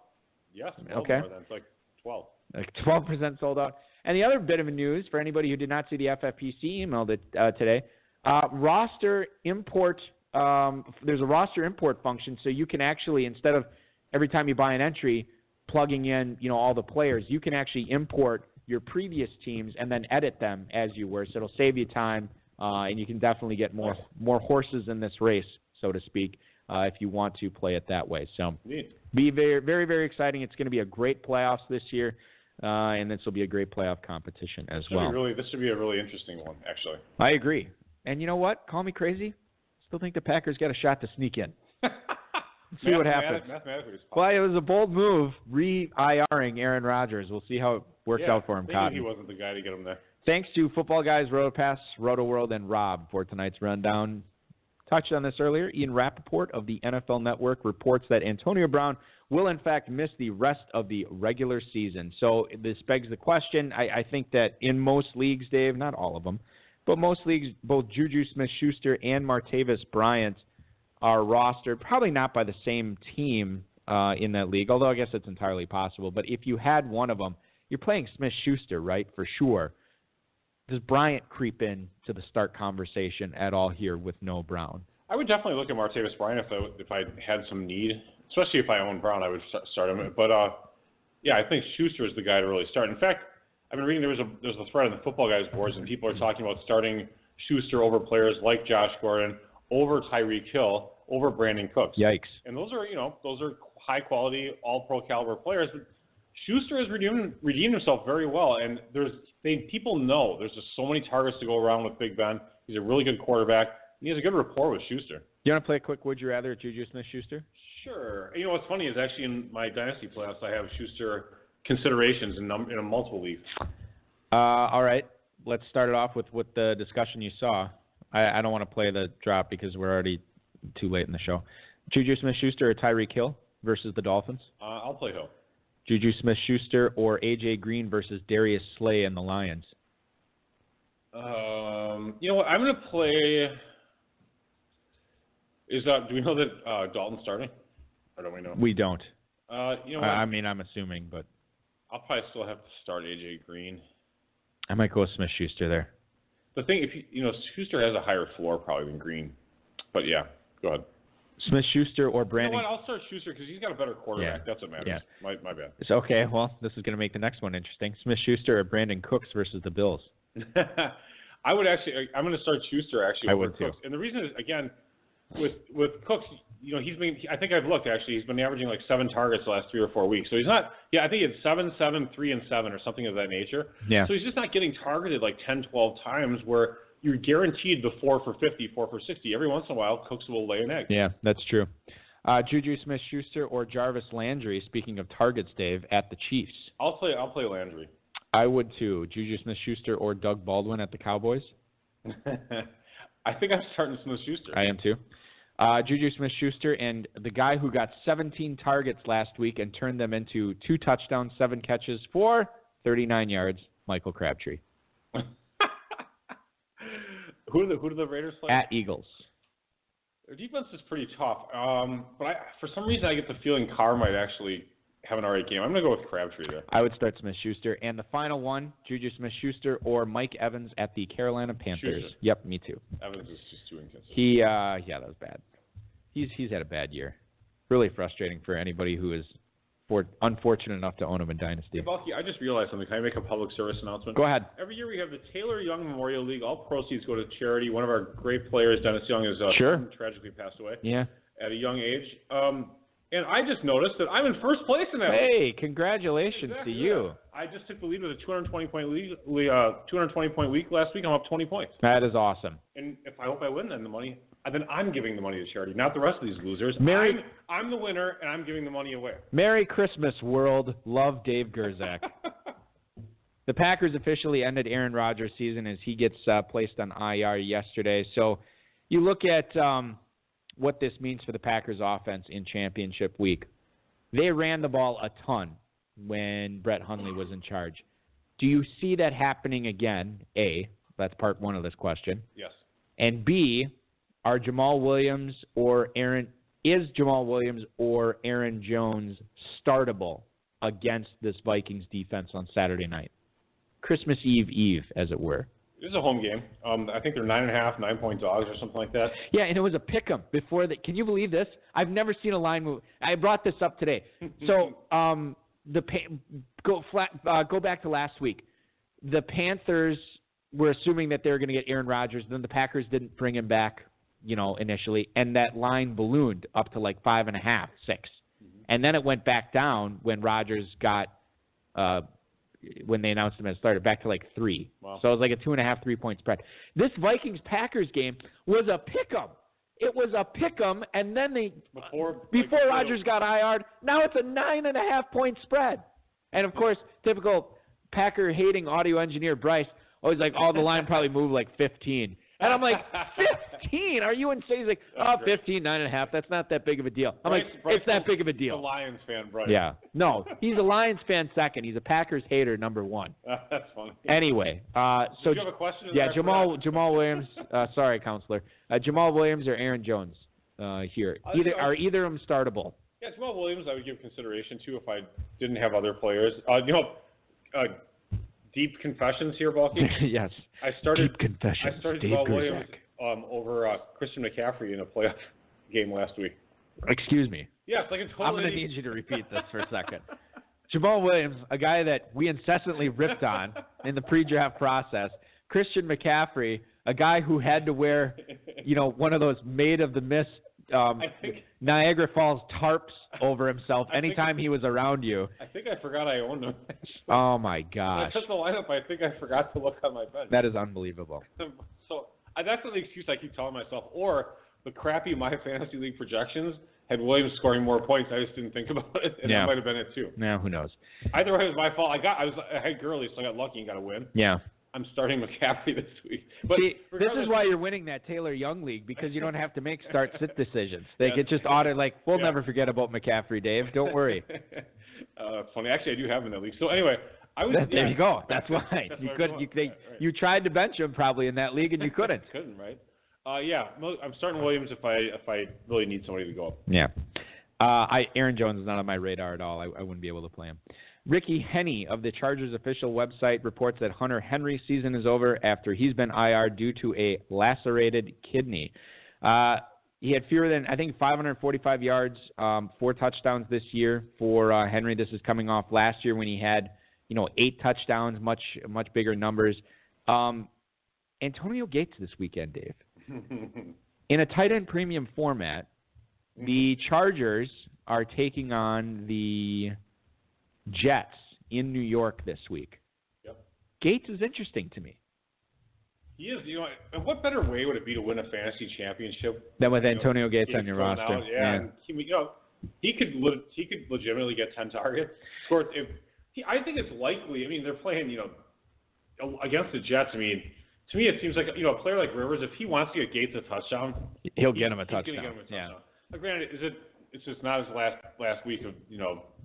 Yes. Okay. More than. It's like 12. Like 12% sold out. And the other bit of news for anybody who did not see the FFPC email today, roster import. There's a roster import function, so you can actually, instead of every time you buy an entry, plugging in all the players, you can actually import your previous teams and then edit them as you were. So it'll save you time, and you can definitely get more horses in this race, so to speak, if you want to play it that way. So be very, very, very exciting. It's going to be a great playoffs this year. And this will be a great playoff competition as well. This should be a really interesting one, actually. I agree. And you know what? Call me crazy. Still think the Packers got a shot to sneak in. See what happens. Mathematically, it's well, it was a bold move, re-IRing Aaron Rodgers. We'll see how it works out for him, Cotton. He wasn't the guy to get him there. Thanks to Football Guys, RotoPass, RotoWorld, and Rob for tonight's rundown. Touched on this earlier. Ian Rappaport of the NFL Network reports that Antonio Brown will, in fact, miss the rest of the regular season. So this begs the question. I think that in most leagues, Dave, not all of them, but most leagues, both Juju Smith-Schuster and Martavis Bryant are rostered, probably not by the same team in that league, although I guess it's entirely possible. But if you had one of them, you're playing Smith-Schuster, right, for sure. Does Bryant creep in to the start conversation at all here with no Brown? I would definitely look at Martavis Bryant if I had some need, especially if I own Brown. I would start him. But yeah, I think Schuster is the guy to really start. In fact, I've been reading there's a thread on the Football Guys boards, and people are talking about starting Schuster over players like Josh Gordon, over Tyreek Hill, over Brandon Cooks. Yikes! And those are high quality, all pro caliber players. But Schuster has redeemed himself very well, and people know there's just so many targets to go around with Big Ben. He's a really good quarterback. He has a good rapport with Schuster. You want to play a quick Would You Rather at Juju Smith-Schuster? Sure. You know what's funny is actually in my Dynasty playoffs, I have Schuster considerations in a multiple league. All right. Let's start it off with the discussion you saw. I don't want to play the drop because we're already too late in the show. Juju Smith-Schuster or Tyreek Hill versus the Dolphins? I'll play Hill. Juju Smith-Schuster or A.J. Green versus Darius Slay and the Lions? You know what? I'm going to play... do we know that Dalton's starting? Or don't we know? We don't. You know what? I mean, I'm assuming, but... I'll probably still have to start A.J. Green. I might go with Smith-Schuster there. The thing, Schuster has a higher floor probably than Green. But yeah, go ahead. Smith-Schuster or Brandon? You know what? I'll start Schuster because he's got a better quarterback. That's what matters. Yeah. My bad. It's okay. Well, this is going to make the next one interesting. Smith-Schuster or Brandon Cooks versus the Bills? I'm going to start Schuster actually over Cooks. And the reason is, again, with Cooks, I think I've looked actually, he's been averaging like 7 targets the last 3 or 4 weeks. So he's not, I think it's 7, 3, and 7 or something of that nature. Yeah. So he's just not getting targeted like 10, 12 times where you're guaranteed the 4 for 50, 4 for 60. Every once in a while, Cooks will lay an egg. Yeah, that's true. Juju Smith-Schuster or Jarvis Landry, speaking of targets, Dave, at the Chiefs? I'll play Landry. I would too. Juju Smith-Schuster or Doug Baldwin at the Cowboys? I think I'm starting Smith-Schuster. I am too. Juju Smith-Schuster and the guy who got 17 targets last week and turned them into 2 touchdowns, 7 catches for 39 yards, Michael Crabtree. Who do the Raiders play? At Eagles. Their defense is pretty tough. But for some reason, I get the feeling Carr might actually have an alright game. I'm going to go with Crabtree there. I would start Smith-Schuster. And the final one, Juju Smith-Schuster or Mike Evans at the Carolina Panthers. Schuster. Yep, me too. Evans is just too inconsistent. Yeah, that was bad. He's had a bad year. Really frustrating for anybody who is unfortunate enough to own him in Dynasty. Hey, Balky, I just realized something. Can I make a public service announcement? Go ahead. Every year we have the Taylor Young Memorial League. All proceeds go to charity. One of our great players, Dennis Young, is tragically passed away. Yeah. At a young age. And I just noticed that I'm in first place in that. Hey, congratulations to you. Yeah. I just took the lead with a 220-point week last week. I'm up 20 points. That is awesome. And if I hope I win, then I'm giving the money to charity, not the rest of these losers. I'm the winner, and I'm giving the money away. Merry Christmas, world. Love, Dave Gerzak. The Packers officially ended Aaron Rodgers' season as he gets placed on IR yesterday. So you look at what this means for the Packers offense in championship week. They ran the ball a ton when Brett Hundley was in charge. Do you see that happening again? A, that's part one of this question. Yes. And B, is Jamal Williams or Aaron Jones startable against this Vikings defense on Saturday night? Christmas Eve, as it were. This is a home game. I think they're 9.5, 9-point dogs or something like that. Yeah, and it was a pick'em before that. Can you believe this? I've never seen a line move. I brought this up today. So go back to last week. The Panthers were assuming that they were going to get Aaron Rodgers. Then the Packers didn't bring him back, initially, and that line ballooned up to like 5.5, 6, and then it went back down when Rodgers got. When they announced him as starter, back to like 3. Wow. So it was like a 2.5, 3-point spread. This Vikings-Packers game was a pick'em. It was a pick'em, and then before Rodgers got IR'd, now it's a 9.5-point spread. And of course, typical Packer-hating audio engineer Bryce always like, the line probably moved like 15. And I'm like, 15? Are you insane? He's like, 15, 9.5. That's not that big of a deal. I'm like, it's that big of a deal. He's a Lions fan, Bryce. Yeah. No, he's a Lions fan second. He's a Packers hater number 1. That's funny. Anyway. So do you have a question? Yeah, Jamal Williams. Sorry, counselor. Jamal Williams or Aaron Jones here. Are either of them startable? Yeah, Jamal Williams I would give consideration to if I didn't have other players. Deep confessions here, Balky. Yes. Deep confessions. I started Jamal Williams over Christian McCaffrey in a playoff game last week. Excuse me. Yes, I can totally. I'm going to need you to repeat this for a second. Jamal Williams, a guy that we incessantly ripped on in the pre-draft process. Christian McCaffrey, a guy who had to wear, one of those made of the mist Niagara Falls tarps over himself anytime he was around you. I think I forgot I owned him. Oh, my gosh. When I took the lineup, I think I forgot to look on my bench. That is unbelievable. So that's the excuse I keep telling myself. Or the crappy My Fantasy League projections had Williams scoring more points. I just didn't think about it, and that might have been it too. Yeah, who knows? Either way, it was my fault. I had Gurley, so I got lucky and got a win. Yeah. I'm starting McCaffrey this week. But see, this is why you're winning that Taylor Young league, because you don't have to make start-sit decisions. They get just audit we'll never forget about McCaffrey, Dave. Don't worry. Funny. Actually, I do have him in that league. So anyway, there you go. That's why. You tried to bench him probably in that league, and you couldn't. Couldn't, right? I'm starting Williams if I really need somebody to go up. Yeah. Aaron Jones is not on my radar at all. I wouldn't be able to play him. Ricky Henney of the Chargers official website reports that Hunter Henry's season is over after he's been IR due to a lacerated kidney. He had fewer than, 545 yards, 4 touchdowns this year for Henry. This is coming off last year when he had, 8 touchdowns, much bigger numbers. Antonio Gates this weekend, Dave. In a tight end premium format, the Chargers are taking on the Jets in New York this week. Yep. Gates is interesting to me. He is. And what better way would it be to win a fantasy championship than with Antonio Gates on your roster? And he could legitimately get 10 targets. Of course, I think it's likely. I mean, they're playing, against the Jets. I mean, to me, it seems like a player like Rivers, if he wants to get Gates a touchdown, he'll get him a touchdown. He's going to get him a touchdown. Yeah. Granted, it's just not his last week of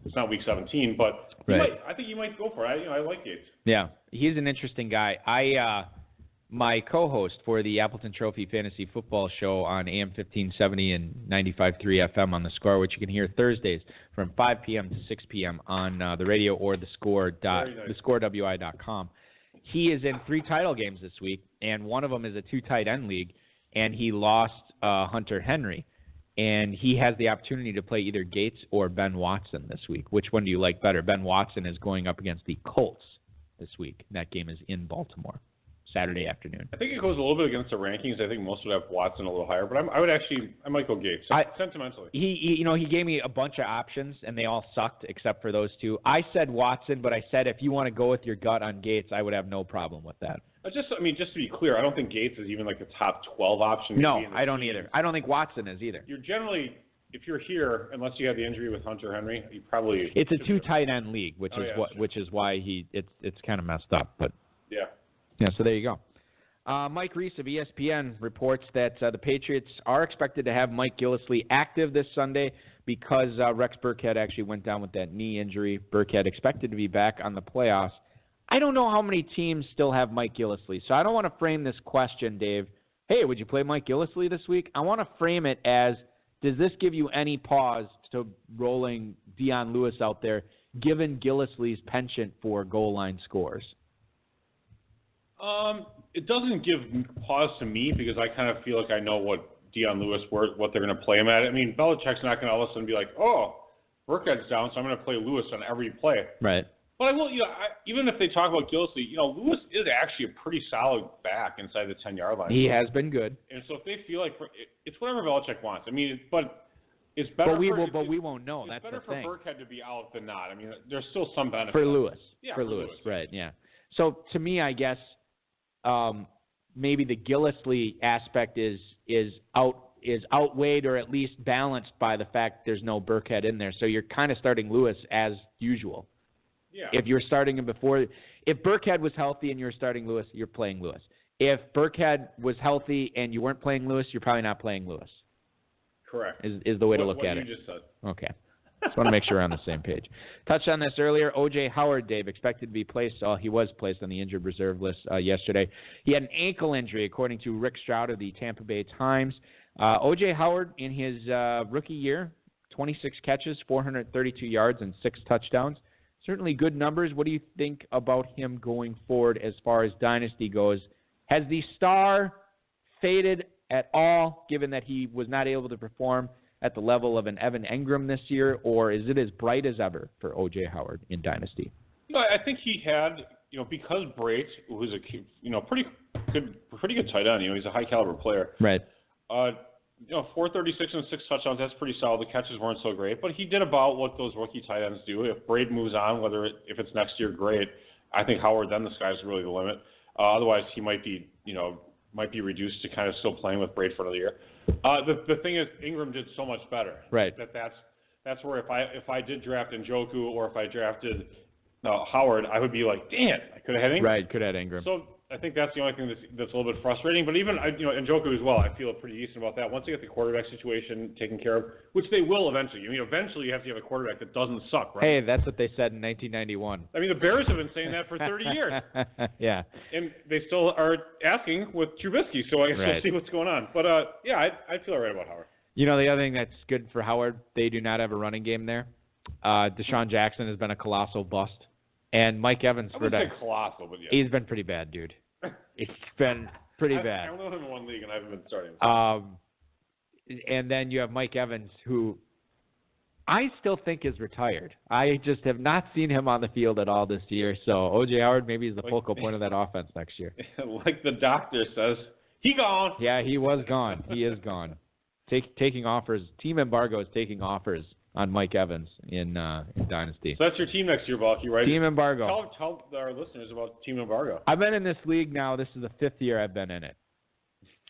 it's not week 17, but I think you might go for it. I like Gates. Yeah, he's an interesting guy. my co-host for the Appleton Trophy Fantasy Football Show on AM 1570 and 95.3 FM on The Score, which you can hear Thursdays from 5 p.m. to 6 p.m. on the radio or thescorewi.com. He is in 3 title games this week, and one of them is a 2 tight end league, and he lost Hunter Henry. And he has the opportunity to play either Gates or Ben Watson this week. Which one do you like better? Ben Watson is going up against the Colts this week. That game is in Baltimore, Saturday afternoon. I think it goes a little bit against the rankings. I think most would have Watson a little higher, but I might go Gates, sentimentally. He gave me a bunch of options, and they all sucked except for those 2. I said Watson, but I said if you want to go with your gut on Gates, I would have no problem with that. Just to be clear, I don't think Gates is even like a top 12 option. No, I don't either. I don't think Watson is either. You're generally, if you're here, unless you have the injury with Hunter Henry, you probably. It's a 2 tight end league, which is why it's kind of messed up. But yeah. So there you go. Mike Reese of ESPN reports that the Patriots are expected to have Mike Gillislee active this Sunday because Rex Burkhead actually went down with that knee injury. Burkhead expected to be back on the playoffs. I don't know how many teams still have Mike Gillislee, so I don't want to frame this question, Dave. Hey, would you play Mike Gillislee this week? I want to frame it as, does this give you any pause to rolling Dion Lewis out there, given Gillislee's penchant for goal line scores? It doesn't give pause to me because I kind of feel like I know what Dion Lewis, what they're going to play him at. I mean, Belichick's not going to all of a sudden be like, oh, Burkhead's down, so I'm going to play Lewis on every play. Right. But I will, even if they talk about Gillislee, Lewis is actually a pretty solid back inside the 10-yard line. He has been good. And so if they feel like it's whatever Belichick wants. I mean, but it's better. But we won't know. That's the thing. It's better for Burkhead to be out than not. I mean, there's still some benefit for Lewis. Yeah, for Lewis, right? Yeah. So to me, I guess maybe the Gillislee aspect is outweighed or at least balanced by the fact there's no Burkhead in there. So you're kind of starting Lewis as usual. Yeah. If you're starting him before, if Burkhead was healthy and you're starting Lewis, you're playing Lewis. If Burkhead was healthy and you weren't playing Lewis, you're probably not playing Lewis. Correct. Is the way to look at it. What you just said. Okay. Just want to make sure we're on the same page. Touched on this earlier. O.J. Howard, Dave, expected to be placed. He was placed on the injured reserve list yesterday. He had an ankle injury, according to Rick Stroud of the Tampa Bay Times. O.J. Howard, in his rookie year, 26 catches, 432 yards, and 6 touchdowns. Certainly good numbers. What do you think about him going forward as far as dynasty goes? Has the star faded at all, given that he was not able to perform at the level of an Evan Engram this year, or is it as bright as ever for O.J. Howard in dynasty? I think he had, because Brate was a pretty good tight end. He's a high caliber player. Right. 436 and 6 touchdowns, that's pretty solid. The catches weren't so great, but he did about what those rookie tight ends do. If Brate moves on, if it's next year, great. I think Howard, then the sky's really the limit. Otherwise, he might be reduced to kind of still playing with Brate for another year. The thing is, Ingram did so much better. Right. That's where if I did draft Njoku or if I drafted Howard, I would be like, damn, I could have had Ingram. Right, could have had Ingram. So I think that's the only thing that's a little bit frustrating. But even Njoku as well, I feel pretty decent about that. Once they get the quarterback situation taken care of, which they will eventually. Eventually you have to have a quarterback that doesn't suck, right? Hey, that's what they said in 1991. I mean, the Bears have been saying that for 30 years. Yeah. And they still are asking with Trubisky, so I guess we'll see what's going on. But, I feel all right about Howard. The other thing that's good for Howard, they do not have a running game there. Deshaun Jackson has been a colossal bust. And Mike Evans, I wouldn't say colossal, but yeah. He's been pretty bad, dude. It's been pretty bad. I only know him in one league, and I haven't been starting. And then you have Mike Evans, who I still think is retired. I just have not seen him on the field at all this year. So O.J. Howard maybe is the focal point of that offense next year. Like the doctor says, he gone. Yeah, he was gone. He is gone. Taking offers. Team Embargo is taking offers on Mike Evans in Dynasty. So that's your team next year, Balky, right? Team Embargo. Tell our listeners about Team Embargo. I've been in this league now. This is the 5th year I've been in it.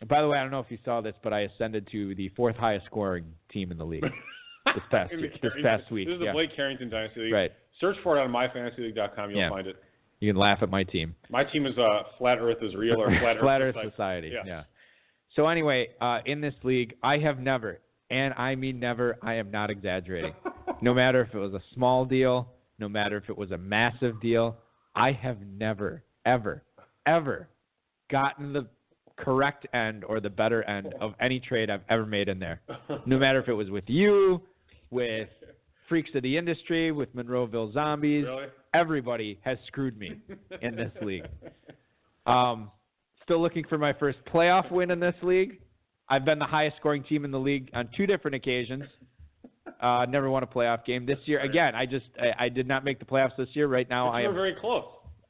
By the way, I don't know if you saw this, but I ascended to the 4th highest scoring team in the league this past week. This is the Blake Carrington Dynasty League. Right. Search for it on myfantasyleague.com. You'll find it. You can laugh at my team. My team is Flat Earth is Real or Flat Earth Society. Yeah. So anyway, in this league, I have never, and I mean never, I am not exaggerating. No matter if it was a small deal, no matter if it was a massive deal, I have never, ever, ever gotten the correct end or the better end of any trade I've ever made in there. No matter if it was with you, with Freaks of the Industry, with Monroeville Zombies. Really? Everybody has screwed me in this league. Still looking for my first playoff win in this league. I've been the highest scoring team in the league on 2 different occasions. Never won a playoff game. This year, again, I did not make the playoffs this year. Right now, You were very close.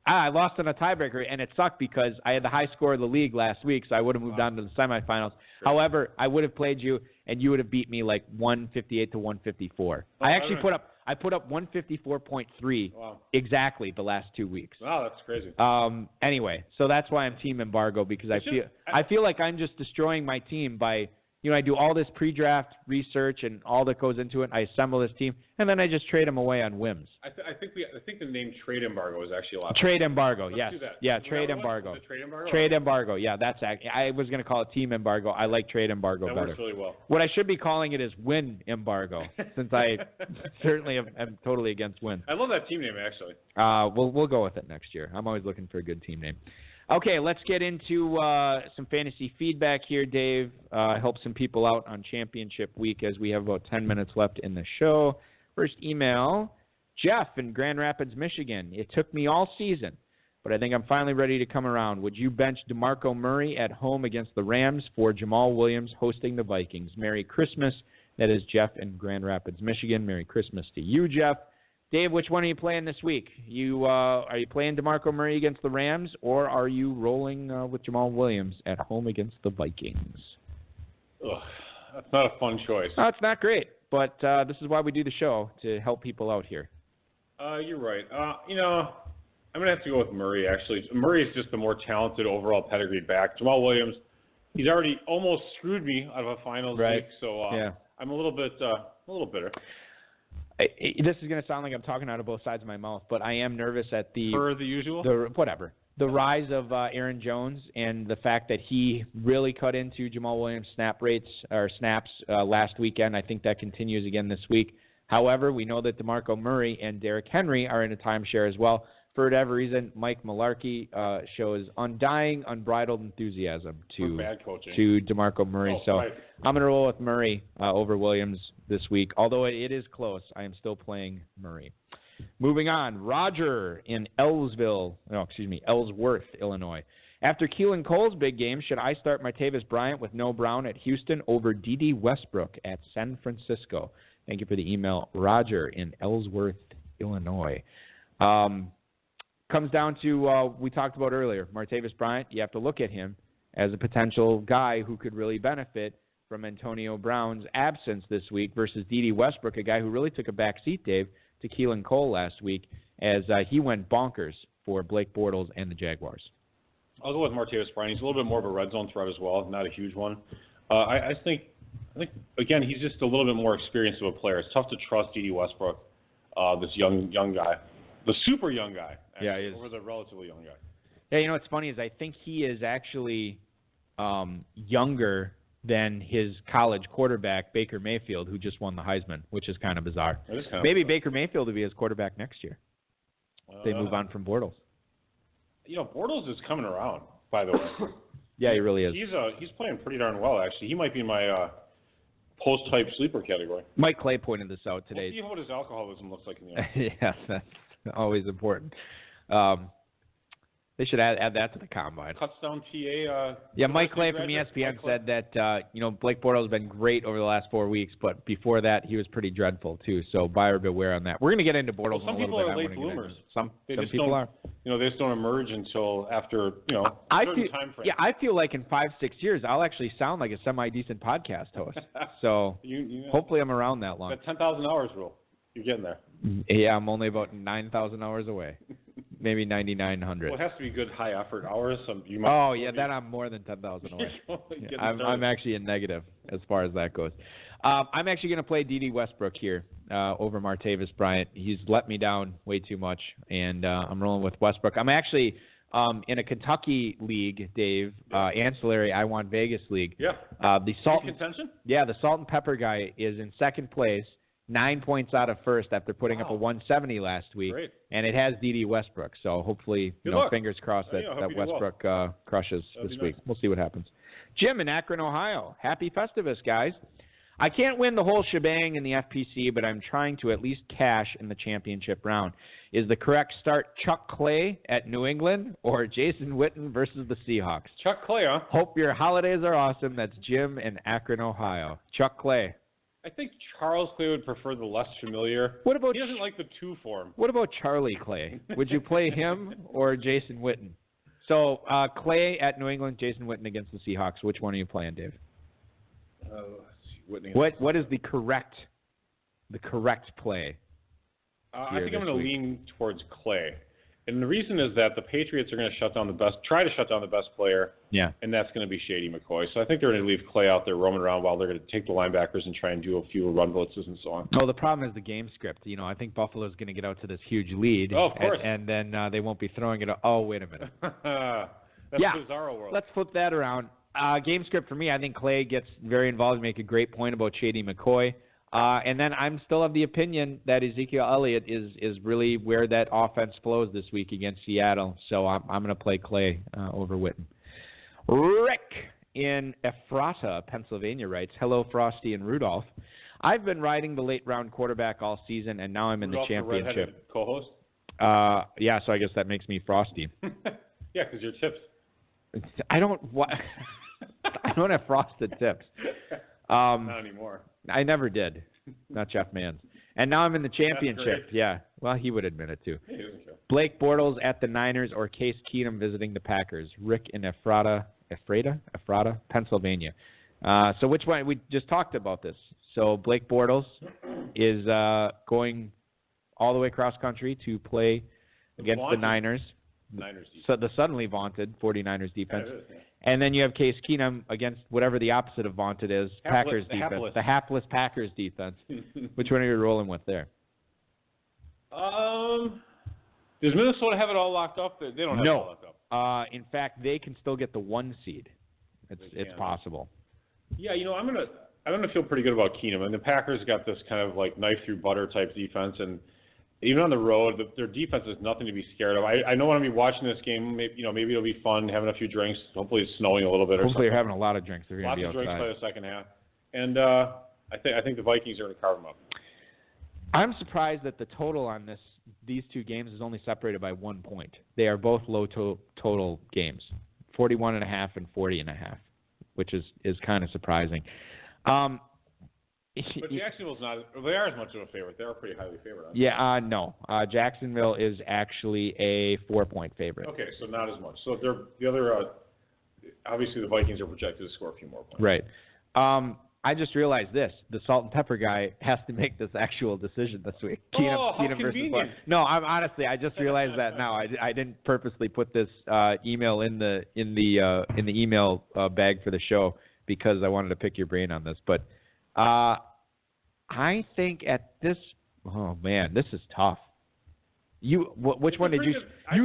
I lost in a tiebreaker, and it sucked because I had the high score of the league last week, so I would have moved on to the semifinals. Sure. However, I would have played you, and you would have beat me like 158 to 154. I actually put up 154.3 exactly the last 2 weeks. Wow, that's crazy. Anyway, so that's why I'm team embargo, because I feel like I'm just destroying my team by, I do all this pre-draft research and all that goes into it. I assemble this team, and then I just trade them away on whims. I think the name trade embargo is actually a lot. Trade embargo, Let's yes. do that. Yeah, Is trade that what it was? embargo. Is it trade embargo? Trade embargo, yeah, that's I was going to call it team embargo. I like trade embargo better. That works really well. What I should be calling it is win embargo, since I certainly am totally against win. I love that team name, actually. We'll go with it next year. I'm always looking for a good team name. Okay, let's get into some fantasy feedback here, Dave. Help some people out on championship week as we have about 10 minutes left in the show. First email, Jeff in Grand Rapids, Michigan. It took me all season, but I think I'm finally ready to come around. Would you bench DeMarco Murray at home against the Rams for Jamal Williams hosting the Vikings? Merry Christmas. That is Jeff in Grand Rapids, Michigan. Merry Christmas to you, Jeff. Dave, which one are you playing this week? Are you playing DeMarco Murray against the Rams, or are you rolling with Jamal Williams at home against the Vikings? Ugh, that's not a fun choice. No, it's not great, but this is why we do the show, to help people out here. You're right. I'm going to have to go with Murray, actually. Murray is just the more talented overall pedigreed back. Jamal Williams, he's already almost screwed me out of a finals week, so yeah. I'm a little bitter. This is going to sound like I'm talking out of both sides of my mouth, but I am nervous at the usual? The rise of Aaron Jones and the fact that he really cut into Jamal Williams' snaps last weekend. I think that continues again this week. However, we know that DeMarco Murray and Derrick Henry are in a timeshare as well. For whatever reason, Mike Mularkey shows undying, unbridled enthusiasm to DeMarco Murray. Right. I'm going to roll with Murray over Williams this week. Although it is close, I am still playing Murray. Moving on, Roger in Ellsworth, Illinois. After Keelan Cole's big game, should I start Martavis Bryant with no Brown at Houston over D.D. Westbrook at San Francisco? Thank you for the email, Roger in Ellsworth, Illinois. Comes down to we talked about earlier, Martavis Bryant. You have to look at him as a potential guy who could really benefit from Antonio Brown's absence this week versus D.D. Westbrook, a guy who really took a back seat, Dave, to Keelan Cole last week as he went bonkers for Blake Bortles and the Jaguars. I'll go with Martavis Bryant. He's a little bit more of a red zone threat as well, not a huge one. I think again, he's just a little bit more experienced of a player. It's tough to trust D.D. Westbrook, this young guy, the super young guy. Actually, yeah, he is. Over the relatively young guy. Yeah, what's funny is I think he is actually younger than his college quarterback, Baker Mayfield, who just won the Heisman, which is kind of bizarre. Maybe Baker Mayfield will be his quarterback next year. They move on from Bortles. Bortles is coming around, by the way. Yeah, he really is. He's playing pretty darn well, actually. He might be in my post-type sleeper category. Mike Clay pointed this out today. We'll see what his alcoholism looks like in the end. Yeah, that's always important. They should add that to the combine. Cuts down PA. Yeah, Mike Clay from ESPN said that Blake Bortles has been great over the last 4 weeks, but before that he was pretty dreadful too. So buyer beware on that. We're going to get into Bortles in a little bit. Some people are late bloomers. Some people are. They just don't emerge until after a certain time frame. Yeah, I feel like in 5-6 years I'll actually sound like a semi-decent podcast host. So hopefully I'm around that long. That 10,000 hours rule. You're getting there. Yeah, I'm only about 9,000 hours away. Maybe 9,900. Well, it has to be good high effort hours. Then I'm more than 10,000 away. I'm actually in negative as far as that goes. I'm actually going to play D.D. Westbrook here over Martavis Bryant. He's let me down way too much, and I'm rolling with Westbrook. I'm actually in a Kentucky league, Dave, ancillary I Want Vegas league. Yeah. The salt contention? Yeah, the Salt and Pepper guy is in second place. 9 points out of first after putting up a 170 last week. Great. And it has D.D. Westbrook. So hopefully, Good luck. fingers crossed that, hope that you do well. Westbrook crushes That'd this be week. nice. We'll see what happens. Jim in Akron, Ohio. Happy Festivus, guys. I can't win the whole shebang in the FPC, but I'm trying to at least cash in the championship round. Is the correct start Chuck Clay at New England or Jason Witten versus the Seahawks? Chuck Clay, huh? Hope your holidays are awesome. That's Jim in Akron, Ohio. Chuck Clay. I think Charles Clay would prefer the less familiar. What about He doesn't like the two form. What about Charlie Clay? Would you play him or Jason Witten? So Clay at New England, Jason Witten against the Seahawks. Which one are you playing, Dave? Whitney. What is the correct play? I think I'm going to week? lean towards Clay. And the reason is that the Patriots are going to try to shut down the best player, Yeah. and that's going to be Shady McCoy. So I think they're going to leave Clay out there roaming around while they're going to take the linebackers and try and do a few run blitzes and so on. Oh, the problem is the game script. I think Buffalo's going to get out to this huge lead. Oh, of course. And then they won't be throwing it. Oh, wait a minute. That's bizarro world. Let's flip that around. Game script for me, I think Clay gets very involved and make a great point about Shady McCoy. And then I'm still of the opinion that Ezekiel Elliott is really where that offense flows this week against Seattle. So I'm going to play Clay over Witten. Rick in Ephrata, Pennsylvania writes, hello, Frosty and Rudolph. I've been riding the late-round quarterback all season, and now I'm in Rudolph, the championship. The redheaded co-host? Yeah, so I guess that makes me Frosty. Yeah, because you're tips. I don't have frosted tips. Not anymore. I never did. Not Jeff Manns. And now I'm in the championship. Yeah. Well, he would admit it too. He doesn't care. Blake Bortles at the Niners or Case Keenum visiting the Packers. Rick in Ephrata, Pennsylvania. So which one? We just talked about this. So Blake Bortles is going all the way across country to play against the Niners. Niners defense. So the suddenly vaunted 49ers defense. Yeah, it is, yeah. And then you have Case Keenum against whatever the opposite of vaunted is, Packers defense. The hapless Packers defense. Which one are you rolling with there? Does Minnesota have it all locked up? They don't have it all locked up. In fact, they can still get the 1 seed. It's possible. Yeah, I'm gonna feel pretty good about Keenum. And the Packers got this kind of like knife through butter type defense, and even on the road, their defense is nothing to be scared of. I know when I'm watching this game, maybe it'll be fun, having a few drinks. Hopefully it's snowing a little bit. Hopefully you're having a lot of drinks. They're Lots going to be of outside. drinks by the second half, and I think the Vikings are going to carve them up. I'm surprised that the total on these two games is only separated by 1 point. They are both low total games, 41.5 and 40.5, which is kind of surprising. But Jacksonville's not. They are as much of a favorite. They are pretty highly favored. Yeah, no. Jacksonville is actually a 4-point favorite. Okay, so not as much. So they're the other. Obviously, the Vikings are projected to score a few more points. Right. I just realized this: the salt and pepper guy has to make this actual decision this week. How Keenum versus convenient! No, I just realized that now. I didn't purposely put this email in the email bag for the show because I wanted to pick your brain on this, but. I think at this. Oh man, this is tough. Which one did you? I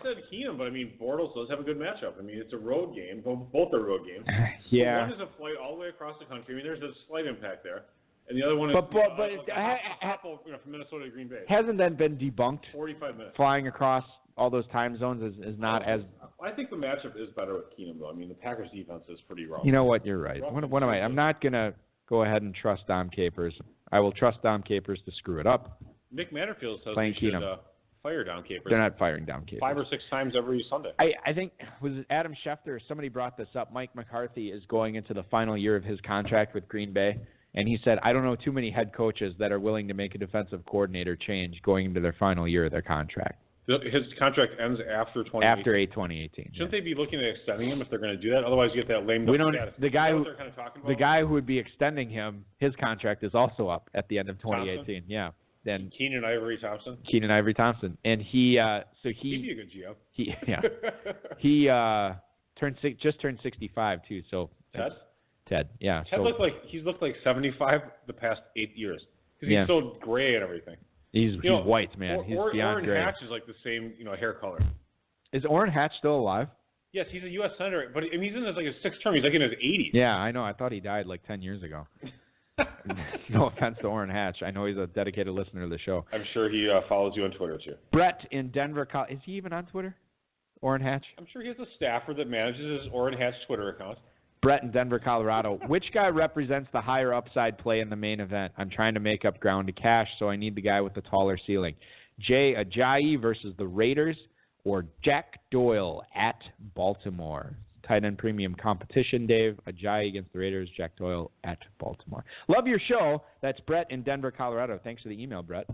said Keenum, but I mean Bortles does have a good matchup. I mean it's a road game. Both are road games. Yeah. So one is a flight all the way across the country. I mean there's a slight impact there, and the other one is but from Minnesota to Green Bay. Hasn't that been debunked? 45 minutes. Flying across all those time zones is not as. I think the matchup is better with Keenum though. I mean the Packers defense is pretty rough. You know what? You're right. What am I? I'm not gonna go ahead and trust Dom Capers. I will trust Dom Capers to screw it up. Nick Matterfield says Playing we should Keenum. fire Dom Capers. They're not firing Dom Capers. 5 or 6 times every Sunday. I think, was it Adam Schefter or somebody brought this up, Mike McCarthy is going into the final year of his contract with Green Bay, and he said, I don't know too many head coaches that are willing to make a defensive coordinator change going into their final year of their contract. His contract ends after 2018. After 2018. Shouldn't they be looking at extending him if they're going to do that? Otherwise, you get that lame We don't. status. The guy Is that who what they're kind of talking about? the guy who would be extending him, his contract is also up at the end of 2018. Thompson? Yeah. Then Keenan Ivory Thompson. Keenan Ivory Thompson, and He'd be a good GM. He just turned 65 too. So Ted, yeah. Ted he's looked like 75 the past 8 years because he's so gray and everything. He's white, man. He's beyond Orrin gray. Hatch is like the same hair color. Is Orrin Hatch still alive? Yes, he's a U.S. senator, but he's in his 6th term. He's like in his 80s. Yeah, I know. I thought he died like 10 years ago. No offense to Orrin Hatch. I know he's a dedicated listener to the show. I'm sure he follows you on Twitter, too. Brett in Denver, is he even on Twitter? Orrin Hatch? I'm sure he has a staffer that manages his Orrin Hatch Twitter account. Brett in Denver, Colorado. Which guy represents the higher upside play in the main event? I'm trying to make up ground to cash, so I need the guy with the taller ceiling. Jay Ajayi versus the Raiders or Jack Doyle at Baltimore? Tight end premium competition, Dave. Ajayi against the Raiders, Jack Doyle at Baltimore. Love your show. That's Brett in Denver, Colorado. Thanks for the email, Brett.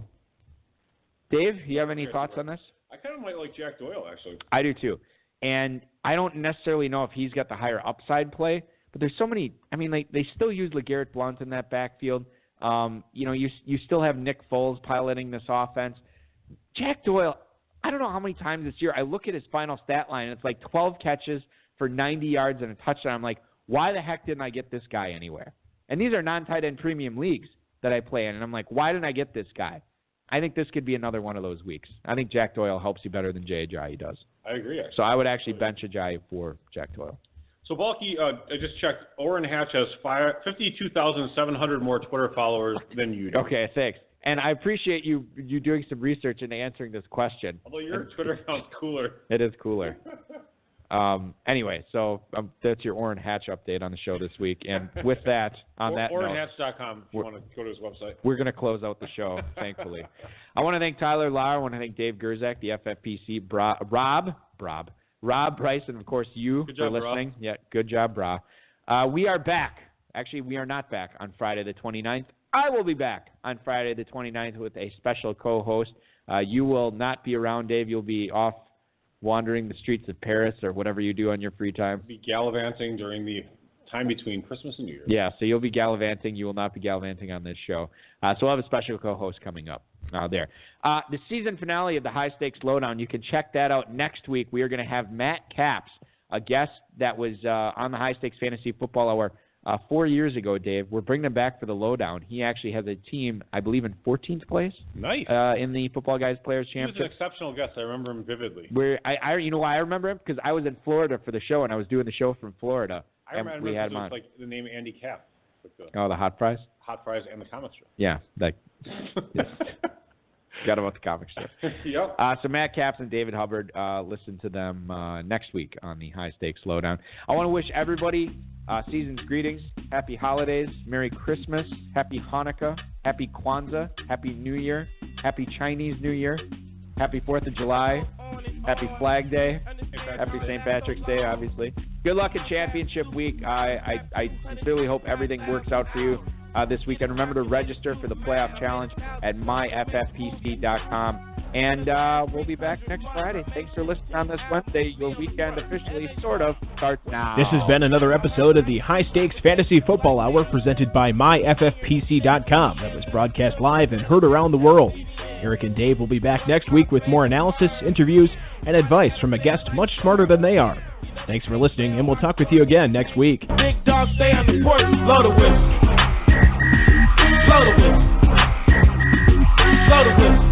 Dave, you have any thoughts on this? I kind of might like Jack Doyle, actually. I do, too. And I don't necessarily know if he's got the higher upside play, but there's so many. I mean, they still use LeGarrette Blount in that backfield. You still have Nick Foles piloting this offense. Jack Doyle, I don't know how many times this year I look at his final stat line, and it's like 12 catches for 90 yards and a touchdown. I'm like, why the heck didn't I get this guy anywhere? And these are non-tight end premium leagues that I play in, and I'm like, why didn't I get this guy? I think this could be another one of those weeks. I think Jack Doyle helps you better than Jay Ajayi does. I agree, actually. So I would actually bench Ajayi for Jack Doyle. So, Balky, I just checked. Orrin Hatch has 52,700 more Twitter followers than you do. Okay, thanks. And I appreciate you doing some research and answering this question. Although your Twitter account's cooler. It is cooler. Anyway, so that's your Orrin Hatch update on the show this week. And with that, on that note, OrrinHatch.com if you want to go to his website. We're going to close out the show, thankfully. I want to thank Tyler Lahr. I want to thank Dave Gerzak, the FFPC, Rob Bryce, and, of course, you good for job, listening. Rob. Yeah, good job, Bra. We are back. Actually, we are not back on Friday the 29th. I will be back on Friday the 29th with a special co-host. You will not be around, Dave. You'll be off wandering the streets of Paris or whatever you do on your free time. Be gallivanting during the time between Christmas and New Year's. Yeah, so you'll be gallivanting. You will not be gallivanting on this show. So we'll have a special co-host coming up there. The season finale of the High Stakes Lowdown, you can check that out next week. We are going to have Matt Capps, a guest that was on the High Stakes Fantasy Football Hour 4 years ago, Dave. We're bringing him back for the Lowdown. He actually has a team, I believe, in 14th place. Nice. In the Footballguys Players Championship. He was an exceptional guest. I remember him vividly. You know why I remember him? Because I was in Florida for the show, and I was doing the show from Florida. I remember it was like the name Andy Capp. The Hot Fries? Hot Fries and the comic strip. Yeah. Forgot about the comic strip. Yep. So Matt Capps and David Hubbard, listen to them next week on the High Stakes Lowdown. I want to wish everybody season's greetings, happy holidays, Merry Christmas, happy Hanukkah, happy Kwanzaa, happy New Year, happy Chinese New Year, happy 4th of July, happy Flag Day, happy St. Patrick's Day, obviously. Good luck in championship week. I sincerely hope everything works out for you this weekend. Remember to register for the playoff challenge at myffpc.com. And we'll be back next Friday. Thanks for listening on this Wednesday. Your weekend officially sort of starts now. This has been another episode of the High Stakes Fantasy Football Hour presented by myffpc.com. That was broadcast live and heard around the world. Eric and Dave will be back next week with more analysis, interviews, and advice from a guest much smarter than they are. Thanks for listening, and we'll talk with you again next week. Big dog stay on the porch, blow the whistle. Blow the whistle. Blow the whistle.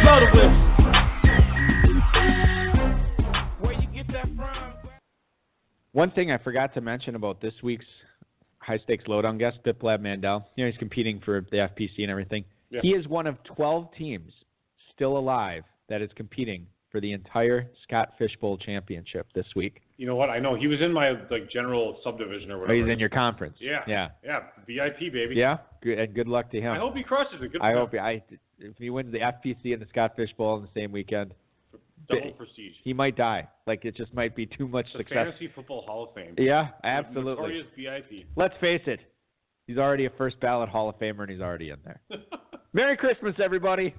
Blow the whistle. Where you get that from? One thing I forgot to mention about this week's High Stakes Lowdown guest, Biplab Mandel, he's competing for the FPC and everything. Yeah. He is one of 12 teams still alive that is competing for the entire Scott Fishbowl Championship this week. You know what? I know. He was in my general subdivision or whatever. Oh, he's in your conference. Yeah. VIP, baby. Yeah? Good luck to him. I hope he crushes it. Good I hope if he wins the FPC and the Scott Fishbowl in the same weekend, double prestige. He might die. It just might be too much success. Fantasy Football Hall of Fame. Yeah, absolutely. Notorious VIP. Let's face it. He's already a first ballot Hall of Famer, and he's already in there. Merry Christmas, everybody.